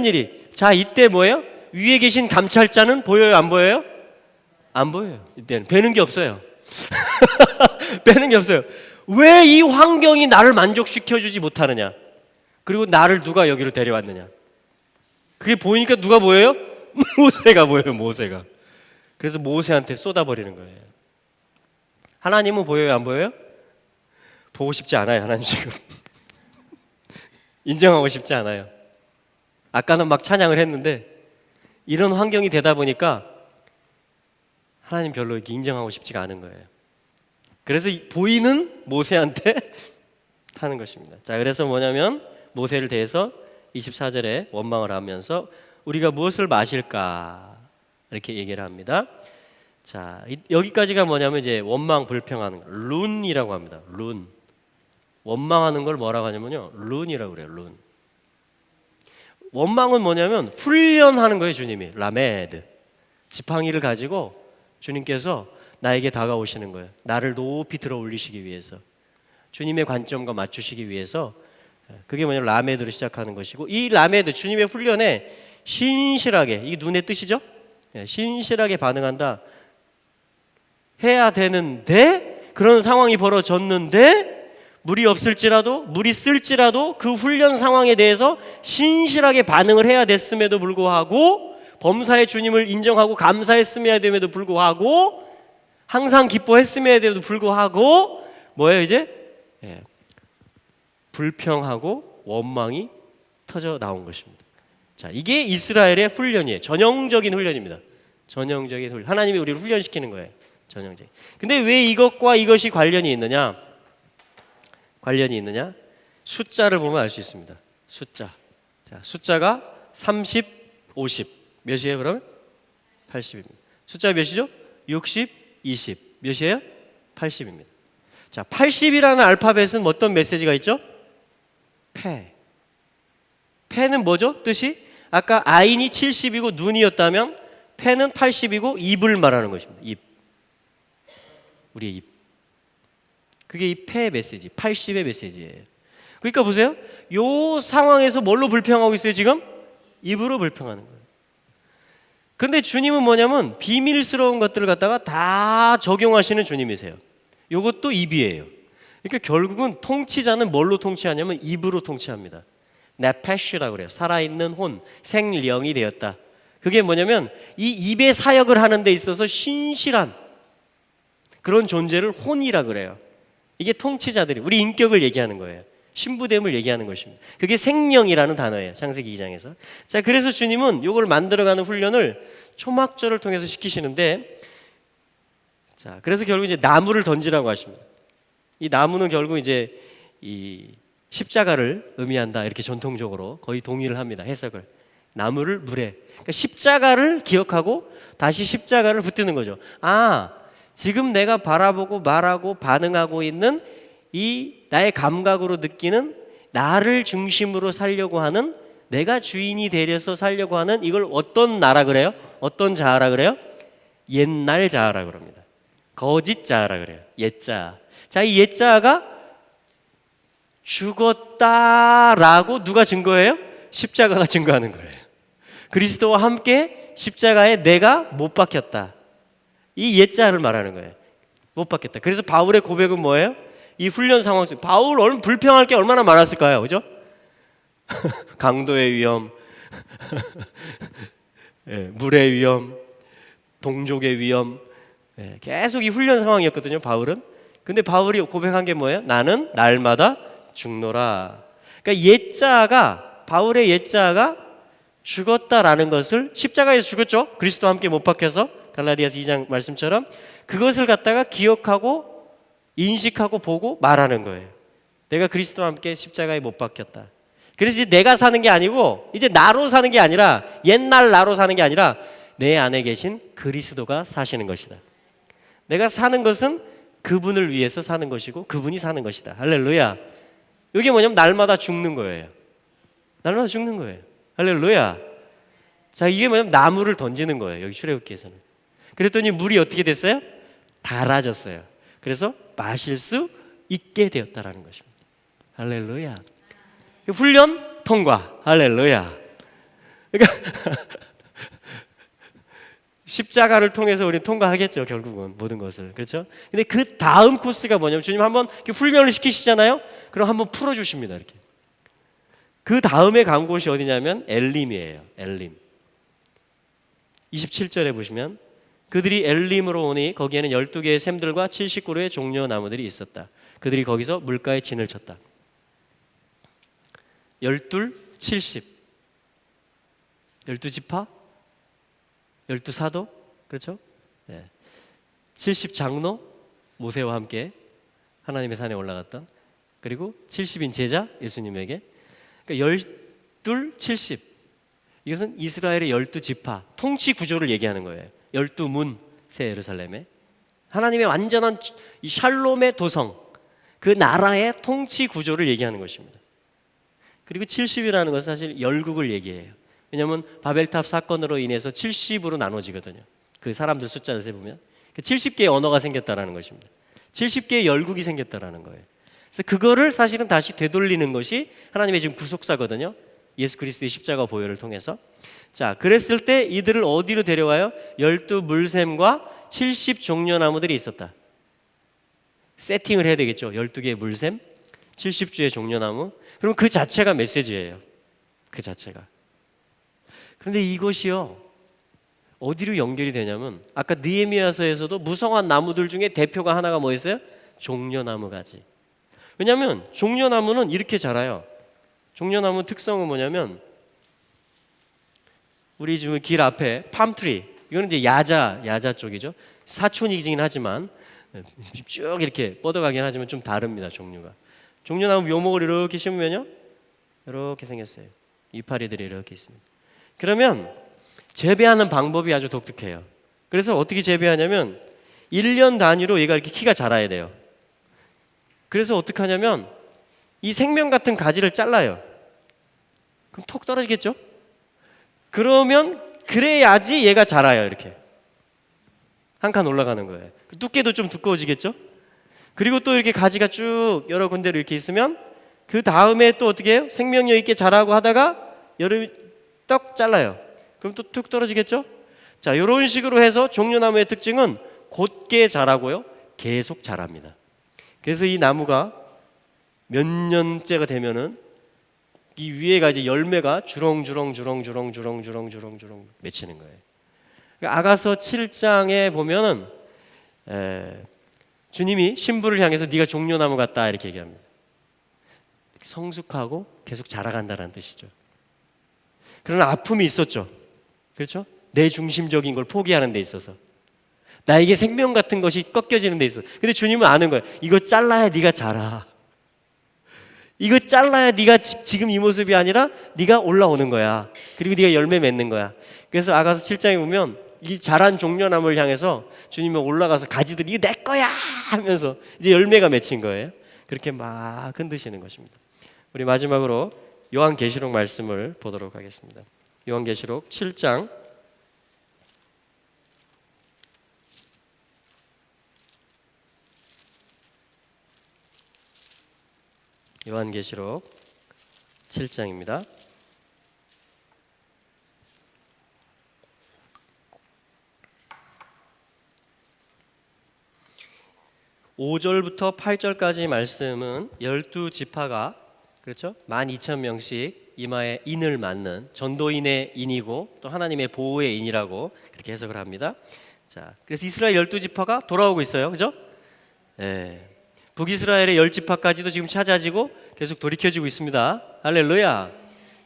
일이. 자, 이때 뭐예요? 위에 계신 감찰자는 보여요, 안 보여요? 안 보여요. 이때는 빼는 게 없어요. 빼는 게 없어요. 왜 이 환경이 나를 만족시켜주지 못하느냐? 그리고 나를 누가 여기로 데려왔느냐? 그게 보이니까 누가 보여요? 모세가 보여요, 모세가. 그래서 모세한테 쏟아버리는 거예요. 하나님은 보여요, 안 보여요? 보고 싶지 않아요, 하나님 지금. 인정하고 싶지 않아요. 아까는 막 찬양을 했는데 이런 환경이 되다 보니까 하나님 별로 이렇게 인정하고 싶지가 않은 거예요. 그래서 보이는 모세한테 하는 것입니다. 자, 그래서 뭐냐면 모세를 대해서 24절에 원망을 하면서 우리가 무엇을 마실까 이렇게 얘기를 합니다. 자, 여기까지가 뭐냐면 이제 원망 불평하는 거, 룬이라고 합니다. 룬. 원망하는 걸 뭐라고 하냐면요, 룬이라고 그래요. 룬. 원망은 뭐냐면 훈련하는 거예요. 주님이 라메드, 지팡이를 가지고 주님께서 나에게 다가오시는 거예요. 나를 높이 들어 올리시기 위해서, 주님의 관점과 맞추시기 위해서. 그게 뭐냐면 라메드로 시작하는 것이고, 이 라메드, 주님의 훈련에 신실하게, 이게 눈의 뜻이죠. 신실하게 반응한다 해야 되는데, 그런 상황이 벌어졌는데 물이 없을지라도, 물이 쓸지라도 그 훈련 상황에 대해서 신실하게 반응을 해야 됐음에도 불구하고, 범사의 주님을 인정하고 감사했음에도 불구하고, 항상 기뻐했음에도 불구하고 뭐예요 이제? 불평하고 원망이 터져 나온 것입니다. 자, 이게 이스라엘의 훈련이에요. 전형적인 훈련입니다. 전형적인 훈련. 하나님이 우리를 훈련시키는 거예요. 전형적인. 근데 왜 이것과 이것이 관련이 있느냐? 숫자를 보면 알 수 있습니다. 숫자. 자, 숫자가 30, 50. 몇이에요 그러면? 80입니다. 숫자 몇이죠? 60, 20. 몇이에요? 80입니다. 자, 80이라는 알파벳은 어떤 메시지가 있죠? 패. 패는 뭐죠? 뜻이? 아까 아인이 70이고 눈이었다면 패는 80이고 입을 말하는 것입니다. 입. 우리의 입. 그게 이 패 메시지, 80의 메시지예요. 그러니까 보세요. 이 상황에서 뭘로 불평하고 있어요 지금? 입으로 불평하는 거예요. 근데 주님은 뭐냐면 비밀스러운 것들을 갖다가 다 적용하시는 주님이세요. 이것도 입이에요. 그러니까 결국은 통치자는 뭘로 통치하냐면 입으로 통치합니다. 네페슈라고 그래요. 살아있는 혼, 생령이 되었다. 그게 뭐냐면 이 입의 사역을 하는 데 있어서 신실한 그런 존재를 혼이라 그래요. 이게 통치자들이, 우리 인격을 얘기하는 거예요. 신부됨을 얘기하는 것입니다. 그게 생령이라는 단어예요. 창세기 2장에서. 자, 그래서 주님은 이걸 만들어가는 훈련을 초막절을 통해서 시키시는데, 자, 그래서 결국 이제 나무를 던지라고 하십니다. 이 나무는 결국 이제 이 십자가를 의미한다, 이렇게 전통적으로 거의 동의를 합니다. 해석을. 나무를 물에. 그러니까 십자가를 기억하고 다시 십자가를 붙드는 거죠. 아, 지금 내가 바라보고 말하고 반응하고 있는 이 나의 감각으로 느끼는 나를 중심으로 살려고 하는, 내가 주인이 되려서 살려고 하는 이걸 어떤 나라 그래요? 어떤 자아라 그래요? 옛날 자아라 그럽니다. 거짓 자아라 그래요. 옛자아. 자, 이 옛자아가 죽었다라고 누가 증거해요? 십자가가 증거하는 거예요. 그리스도와 함께 십자가에 내가 못 박혔다. 이 옛자를 말하는 거예요. 못 박혔다. 그래서 바울의 고백은 뭐예요? 이 훈련 상황 속에 바울 얼마나 불평할 게 얼마나 많았을까요? 그죠? 강도의 위험, 물의 위험, 동족의 위험, 계속 이 훈련 상황이었거든요. 바울은. 근데 바울이 고백한 게 뭐예요? 나는 날마다 죽노라. 그러니까 옛자가, 바울의 옛자가 죽었다라는 것을, 십자가에서 죽었죠. 그리스도와 함께 못 박혀서, 갈라디아서 2장 말씀처럼 그것을 갖다가 기억하고 인식하고 보고 말하는 거예요. 내가 그리스도와 함께 십자가에 못 박혔다. 그래서 이제 내가 사는 게 아니고, 이제 나로 사는 게 아니라, 옛날 나로 사는 게 아니라 내 안에 계신 그리스도가 사시는 것이다. 내가 사는 것은 그분을 위해서 사는 것이고 그분이 사는 것이다. 할렐루야. 이게 뭐냐면 날마다 죽는 거예요. 날마다 죽는 거예요. 할렐루야. 자, 이게 뭐냐면 나무를 던지는 거예요. 여기 출애굽기에서는. 그랬더니 물이 어떻게 됐어요? 달아졌어요. 그래서 마실 수 있게 되었다라는 것입니다. 할렐루야. 훈련 통과. 할렐루야. 그러니까 십자가를 통해서 우리는 통과하겠죠. 결국은 모든 것을. 그렇죠? 근데 그 다음 코스가 뭐냐면 주님 한번 훈련을 시키시잖아요. 그럼 한번 풀어주십니다. 이렇게. 그 다음에 간 곳이 어디냐면 엘림이에요. 엘림. 27절에 보시면 그들이 엘림으로 오니 거기에는 12개의 샘들과 70그루의 종려 나무들이 있었다. 그들이 거기서 물가에 진을 쳤다. 12, 70. 12지파? 12사도? 그렇죠? 네. 70장로 모세와 함께 하나님의 산에 올라갔던, 그리고 70인 제자 예수님에게. 그러니까 12, 70. 이것은 이스라엘의 12지파 통치 구조를 얘기하는 거예요. 12문, 새 예루살렘에 하나님의 완전한 이 샬롬의 도성, 그 나라의 통치 구조를 얘기하는 것입니다. 그리고 70이라는 것은 사실 열국을 얘기해요. 왜냐하면 바벨탑 사건으로 인해서 70으로 나눠지거든요. 그 사람들 숫자를 세보면 70개의 언어가 생겼다라는 것입니다. 70개의 열국이 생겼다라는 거예요. 그래서 그거를 사실은 다시 되돌리는 것이 하나님의 지금 구속사거든요. 예수 그리스도의 십자가 보혈을 통해서. 자, 그랬을 때 이들을 어디로 데려와요? 12 물샘과 70 종려나무들이 있었다. 세팅을 해야 되겠죠. 12개의 물샘, 70주의 종려나무. 그럼 그 자체가 메시지예요. 그 자체가. 그런데 이것이요, 어디로 연결이 되냐면 아까 느헤미야서에서도 무성한 나무들 중에 대표가 하나가 뭐였어요? 종려나무 가지. 왜냐하면 종려나무는 이렇게 자라요. 종려나무 특성은 뭐냐면 우리 지금 길 앞에 팜트리, 이거는 이제 야자 쪽이죠. 사촌이긴 하지만 쭉 이렇게 뻗어가긴 하지만 좀 다릅니다. 종려나무 묘목을 이렇게 심으면요, 이렇게 생겼어요. 이파리들이 이렇게 있습니다. 그러면 재배하는 방법이 아주 독특해요. 그래서 어떻게 재배하냐면 1년 단위로 얘가 이렇게 키가 자라야 돼요. 그래서 어떻게 하냐면 이 생명 같은 가지를 잘라요. 그럼 톡 떨어지겠죠? 그러면 그래야지 얘가 자라요. 이렇게 한 칸 올라가는 거예요. 두께도 좀 두꺼워지겠죠? 그리고 또 이렇게 가지가 쭉 여러 군데로 이렇게 있으면 그 다음에 또 어떻게 해요? 생명력 있게 자라고 하다가 여름이 떡 잘라요. 그럼 또 툭 떨어지겠죠? 자, 이런 식으로 해서 종려나무의 특징은 곧게 자라고요, 계속 자랍니다. 그래서 이 나무가 몇 년째가 되면은 이 위에가 이제 열매가 주렁주렁 맺히는 거예요. 아가서 7장에 보면은 주님이 신부를 향해서 네가 종려나무 같다 이렇게 얘기합니다. 성숙하고 계속 자라간다는 뜻이죠. 그러나 아픔이 있었죠. 그렇죠? 내 중심적인 걸 포기하는 데 있어서 나에게 생명 같은 것이 꺾여지는 데 있어. 근데 주님은 아는 거예요. 이거 잘라야 네가 자라. 이거 잘라야 네가 지금 이 모습이 아니라 네가 올라오는 거야. 그리고 네가 열매 맺는 거야. 그래서 아가서 7장에 보면 이 자란 종려나무를 향해서 주님이 올라가서 가지들이 이거 내 거야 하면서 이제 열매가 맺힌 거예요. 그렇게 막 흔드시는 것입니다. 우리 마지막으로 요한계시록 말씀을 보도록 하겠습니다. 요한계시록 7장 요한계시록 7장입니다. 5절부터 8절까지 말씀은 12지파가 그렇죠? 12,000명씩 이마에 인을 맞는 전도인의 인이고 또 하나님의 보호의 인이라고 그렇게 해석을 합니다. 자, 그래서 이스라엘 12지파가 돌아오고 있어요. 그죠? 네. 북이스라엘의 10지파까지도 지금 찾아지고 계속 돌이켜지고 있습니다. 할렐루야.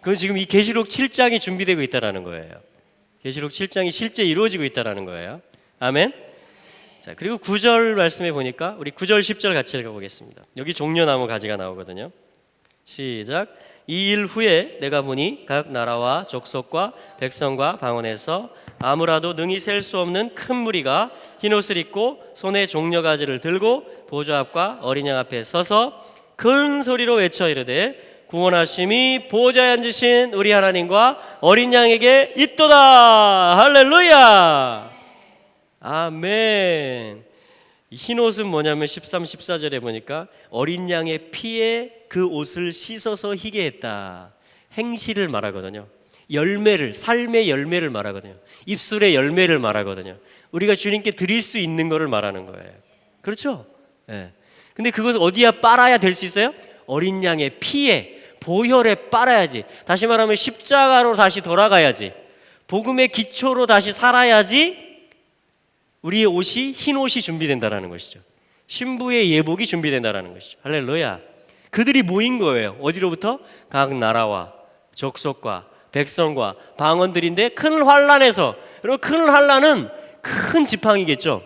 그건 지금 이 계시록 7장이 준비되고 있다라는 거예요. 계시록 7장이 실제 이루어지고 있다라는 거예요. 아멘. 자, 그리고 9절 말씀해 보니까 우리 9절 10절 같이 읽어보겠습니다. 여기 종려나무 가지가 나오거든요. 시작. 이 일 후에 내가 보니 각 나라와 족속과 백성과 방언에서 아무라도 능히 셀 수 없는 큰 무리가 흰옷을 입고 손에 종려가지를 들고 보좌 앞과 어린 양 앞에 서서 큰 소리로 외쳐 이르되 구원하심이 보좌에 앉으신 우리 하나님과 어린 양에게 있도다. 할렐루야. 아멘. 흰옷은 뭐냐면 13, 14절에 보니까 어린 양의 피에 그 옷을 씻어서 희게 했다. 행실을 말하거든요. 열매를, 삶의 열매를 말하거든요. 입술의 열매를 말하거든요. 우리가 주님께 드릴 수 있는 것을 말하는 거예요. 그렇죠? 네. 근데 그것을 어디야 빨아야 될 수 있어요? 어린 양의 피에, 보혈에 빨아야지. 다시 말하면 십자가로 다시 돌아가야지. 복음의 기초로 다시 살아야지 우리의 옷이 흰 옷이 준비된다라는 것이죠. 신부의 예복이 준비된다라는 것이죠. 할렐루야. 그들이 모인 거예요. 어디로부터? 각 나라와 족속과 백성과 방언들인데 큰 환란에서, 그리고 큰 환란은 큰 지팡이겠죠.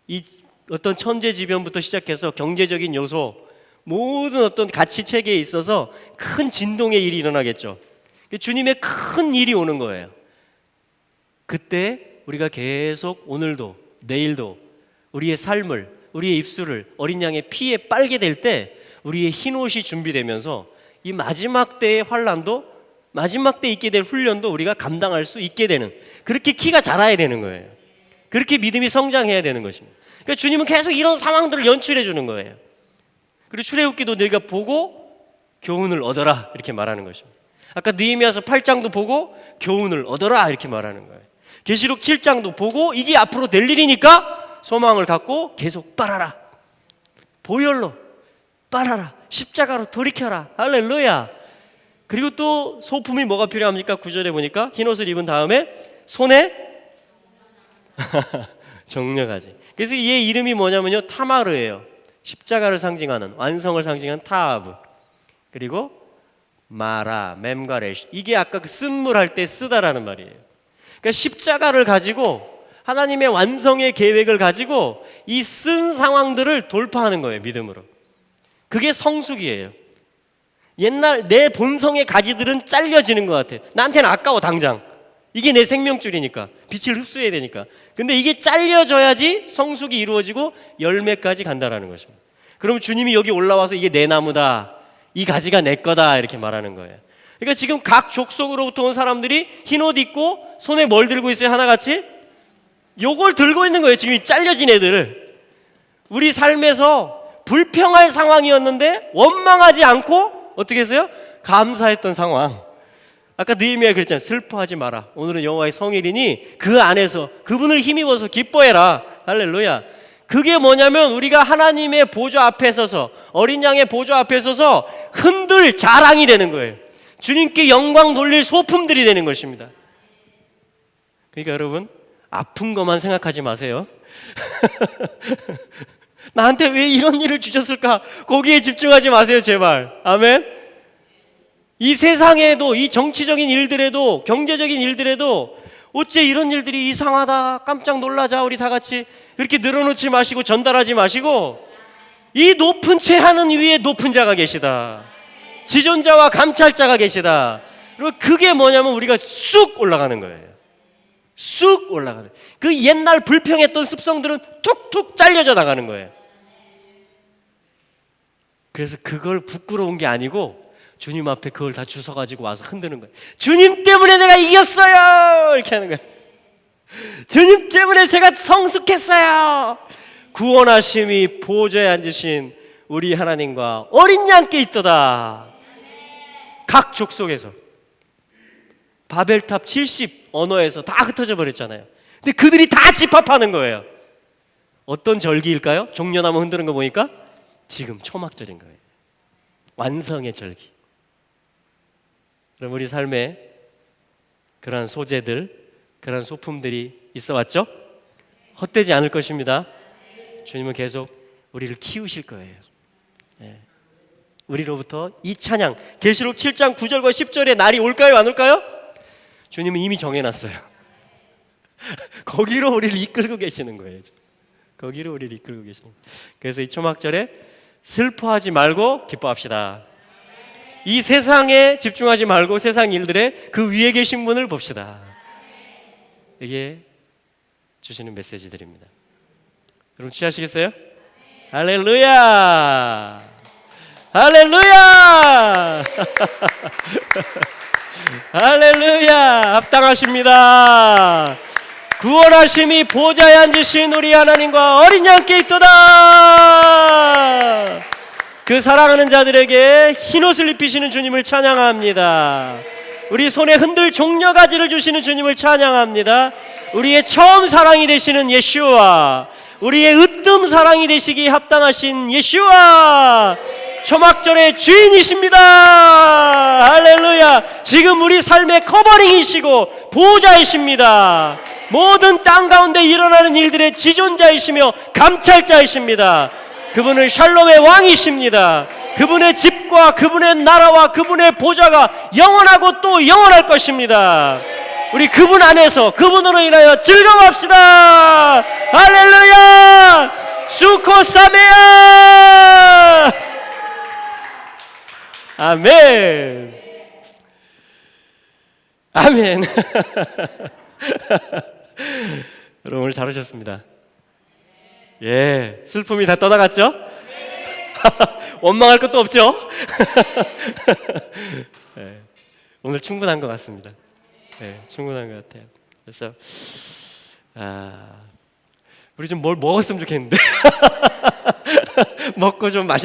이 어떤 천재지변부터 시작해서 경제적인 요소, 모든 어떤 가치 체계에 있어서 큰 진동의 일이 일어나겠죠. 주님의 큰 일이 오는 거예요. 그때 우리가 계속 오늘도 내일도 우리의 삶을, 우리의 입술을 어린 양의 피에 빨게 될 때 우리의 흰옷이 준비되면서 이 마지막 때의 환난도, 마지막 때 있게 될 훈련도 우리가 감당할 수 있게 되는, 그렇게 키가 자라야 되는 거예요. 그렇게 믿음이 성장해야 되는 것입니다. 그러니까 주님은 계속 이런 상황들을 연출해 주는 거예요. 그리고 출애굽기도 너희가 보고 교훈을 얻어라 이렇게 말하는 것입니다. 아까 느헤미야서 8장도 보고 교훈을 얻어라 이렇게 말하는 거예요. 계시록 7장도 보고 이게 앞으로 될 일이니까 소망을 갖고 계속 빨아라. 보혈로 빨아라. 십자가로 돌이켜라. 할렐루야. 그리고 또 소품이 뭐가 필요합니까? 9절에 보니까 흰옷을 입은 다음에 손에 정려가지. 그래서 얘 이름이 뭐냐면요, 타마르예요. 십자가를 상징하는, 완성을 상징하는 타하브. 그리고 마라, mem과 레시. 이게 아까 그 쓴물 할 때 쓰다라는 말이에요. 그러니까 십자가를 가지고 하나님의 완성의 계획을 가지고 이 쓴 상황들을 돌파하는 거예요, 믿음으로. 그게 성숙이에요. 옛날 내 본성의 가지들은 잘려지는 것 같아. 나한테는 아까워 당장. 이게 내 생명줄이니까, 빛을 흡수해야 되니까. 근데 이게 잘려져야지 성숙이 이루어지고 열매까지 간다라는 것입니다. 그럼 주님이 여기 올라와서 이게 내 나무다, 이 가지가 내 거다 이렇게 말하는 거예요. 그러니까 지금 각 족속으로부터 온 사람들이 흰옷 입고 손에 뭘 들고 있어요? 하나같이 요걸 들고 있는 거예요. 지금 이 잘려진 애들을. 우리 삶에서 불평할 상황이었는데 원망하지 않고 어떻게 했어요? 감사했던 상황. 아까 느헤미야 그랬잖아요. 슬퍼하지 마라. 오늘은 여호와의 성일이니 그 안에서 그분을 힘입어서 기뻐해라. 할렐루야. 그게 뭐냐면 우리가 하나님의 보좌 앞에 서서, 어린 양의 보좌 앞에 서서 흔들 자랑이 되는 거예요. 주님께 영광 돌릴 소품들이 되는 것입니다. 그러니까 여러분, 아픈 것만 생각하지 마세요. 나한테 왜 이런 일을 주셨을까? 거기에 집중하지 마세요, 제발. 아멘. 이 세상에도, 이 정치적인 일들에도, 경제적인 일들에도 어째 이런 일들이 이상하다, 깜짝 놀라자, 우리 다 같이 그렇게 늘어놓지 마시고 전달하지 마시고, 이 높은 채 하는 위에 높은 자가 계시다. 지존자와 감찰자가 계시다. 그리고 그게 뭐냐면 우리가 쑥 올라가는 거예요. 쑥 올라가는. 그 옛날 불평했던 습성들은 툭툭 잘려져 나가는 거예요. 그래서 그걸 부끄러운 게 아니고 주님 앞에 그걸 다 주워가지고 와서 흔드는 거예요. 주님 때문에 내가 이겼어요! 이렇게 하는 거예요. 주님 때문에 제가 성숙했어요. 구원하심이 보좌에 앉으신 우리 하나님과 어린 양께 있도다. 각 족속에서 바벨탑 70 언어에서 다 흩어져 버렸잖아요. 근데 그들이 다 집합하는 거예요. 어떤 절기일까요? 종려나무 흔드는 거 보니까 지금 초막절인 거예요. 완성의 절기. 그럼 우리 삶에 그러한 소재들, 그러한 소품들이 있어 왔죠? 헛되지 않을 것입니다. 주님은 계속 우리를 키우실 거예요. 우리로부터 이 찬양, 계시록 7장 9절과 10절의 날이 올까요, 안 올까요? 주님은 이미 정해놨어요. 거기로 우리를 이끌고 계시는 거예요. 거기로 우리를 이끌고 계시는 거예요. 그래서 이 초막절에 슬퍼하지 말고 기뻐합시다. 이 세상에 집중하지 말고 세상 일들에 그 위에 계신 분을 봅시다. 이게 주시는 메시지들입니다. 여러분 취하시겠어요? 할렐루야! 할렐루야! 할렐루야! 합당하십니다. 구원하심이 보좌에 앉으신 우리 하나님과 어린 양께 있도다. 그 사랑하는 자들에게 흰옷을 입히시는 주님을 찬양합니다. 우리 손에 흔들 종려가지를 주시는 주님을 찬양합니다. 우리의 처음 사랑이 되시는 예수와 우리의 으뜸 사랑이 되시기 합당하신 예수와 초막절의 주인이십니다. 할렐루야. 지금 우리 삶의 커버링이시고 보호자이십니다. 모든 땅 가운데 일어나는 일들의 지존자이시며 감찰자이십니다. 그분은 샬롬의 왕이십니다. 그분의 집과 그분의 나라와 그분의 보좌가 영원하고 또 영원할 것입니다. 우리 그분 안에서 그분으로 인하여 즐거워합시다. 할렐루야. 수코사메야. 아멘. 아멘. 여러분 오늘 잘 오셨습니다. 예, 슬픔이 다 떠나갔죠? 원망할 것도 없죠? 예, 오늘 충분한 것 같습니다. 예, 충분한 것 같아요. 그래서 우리 좀 뭘 먹었으면 좋겠는데 먹고 좀 맛있는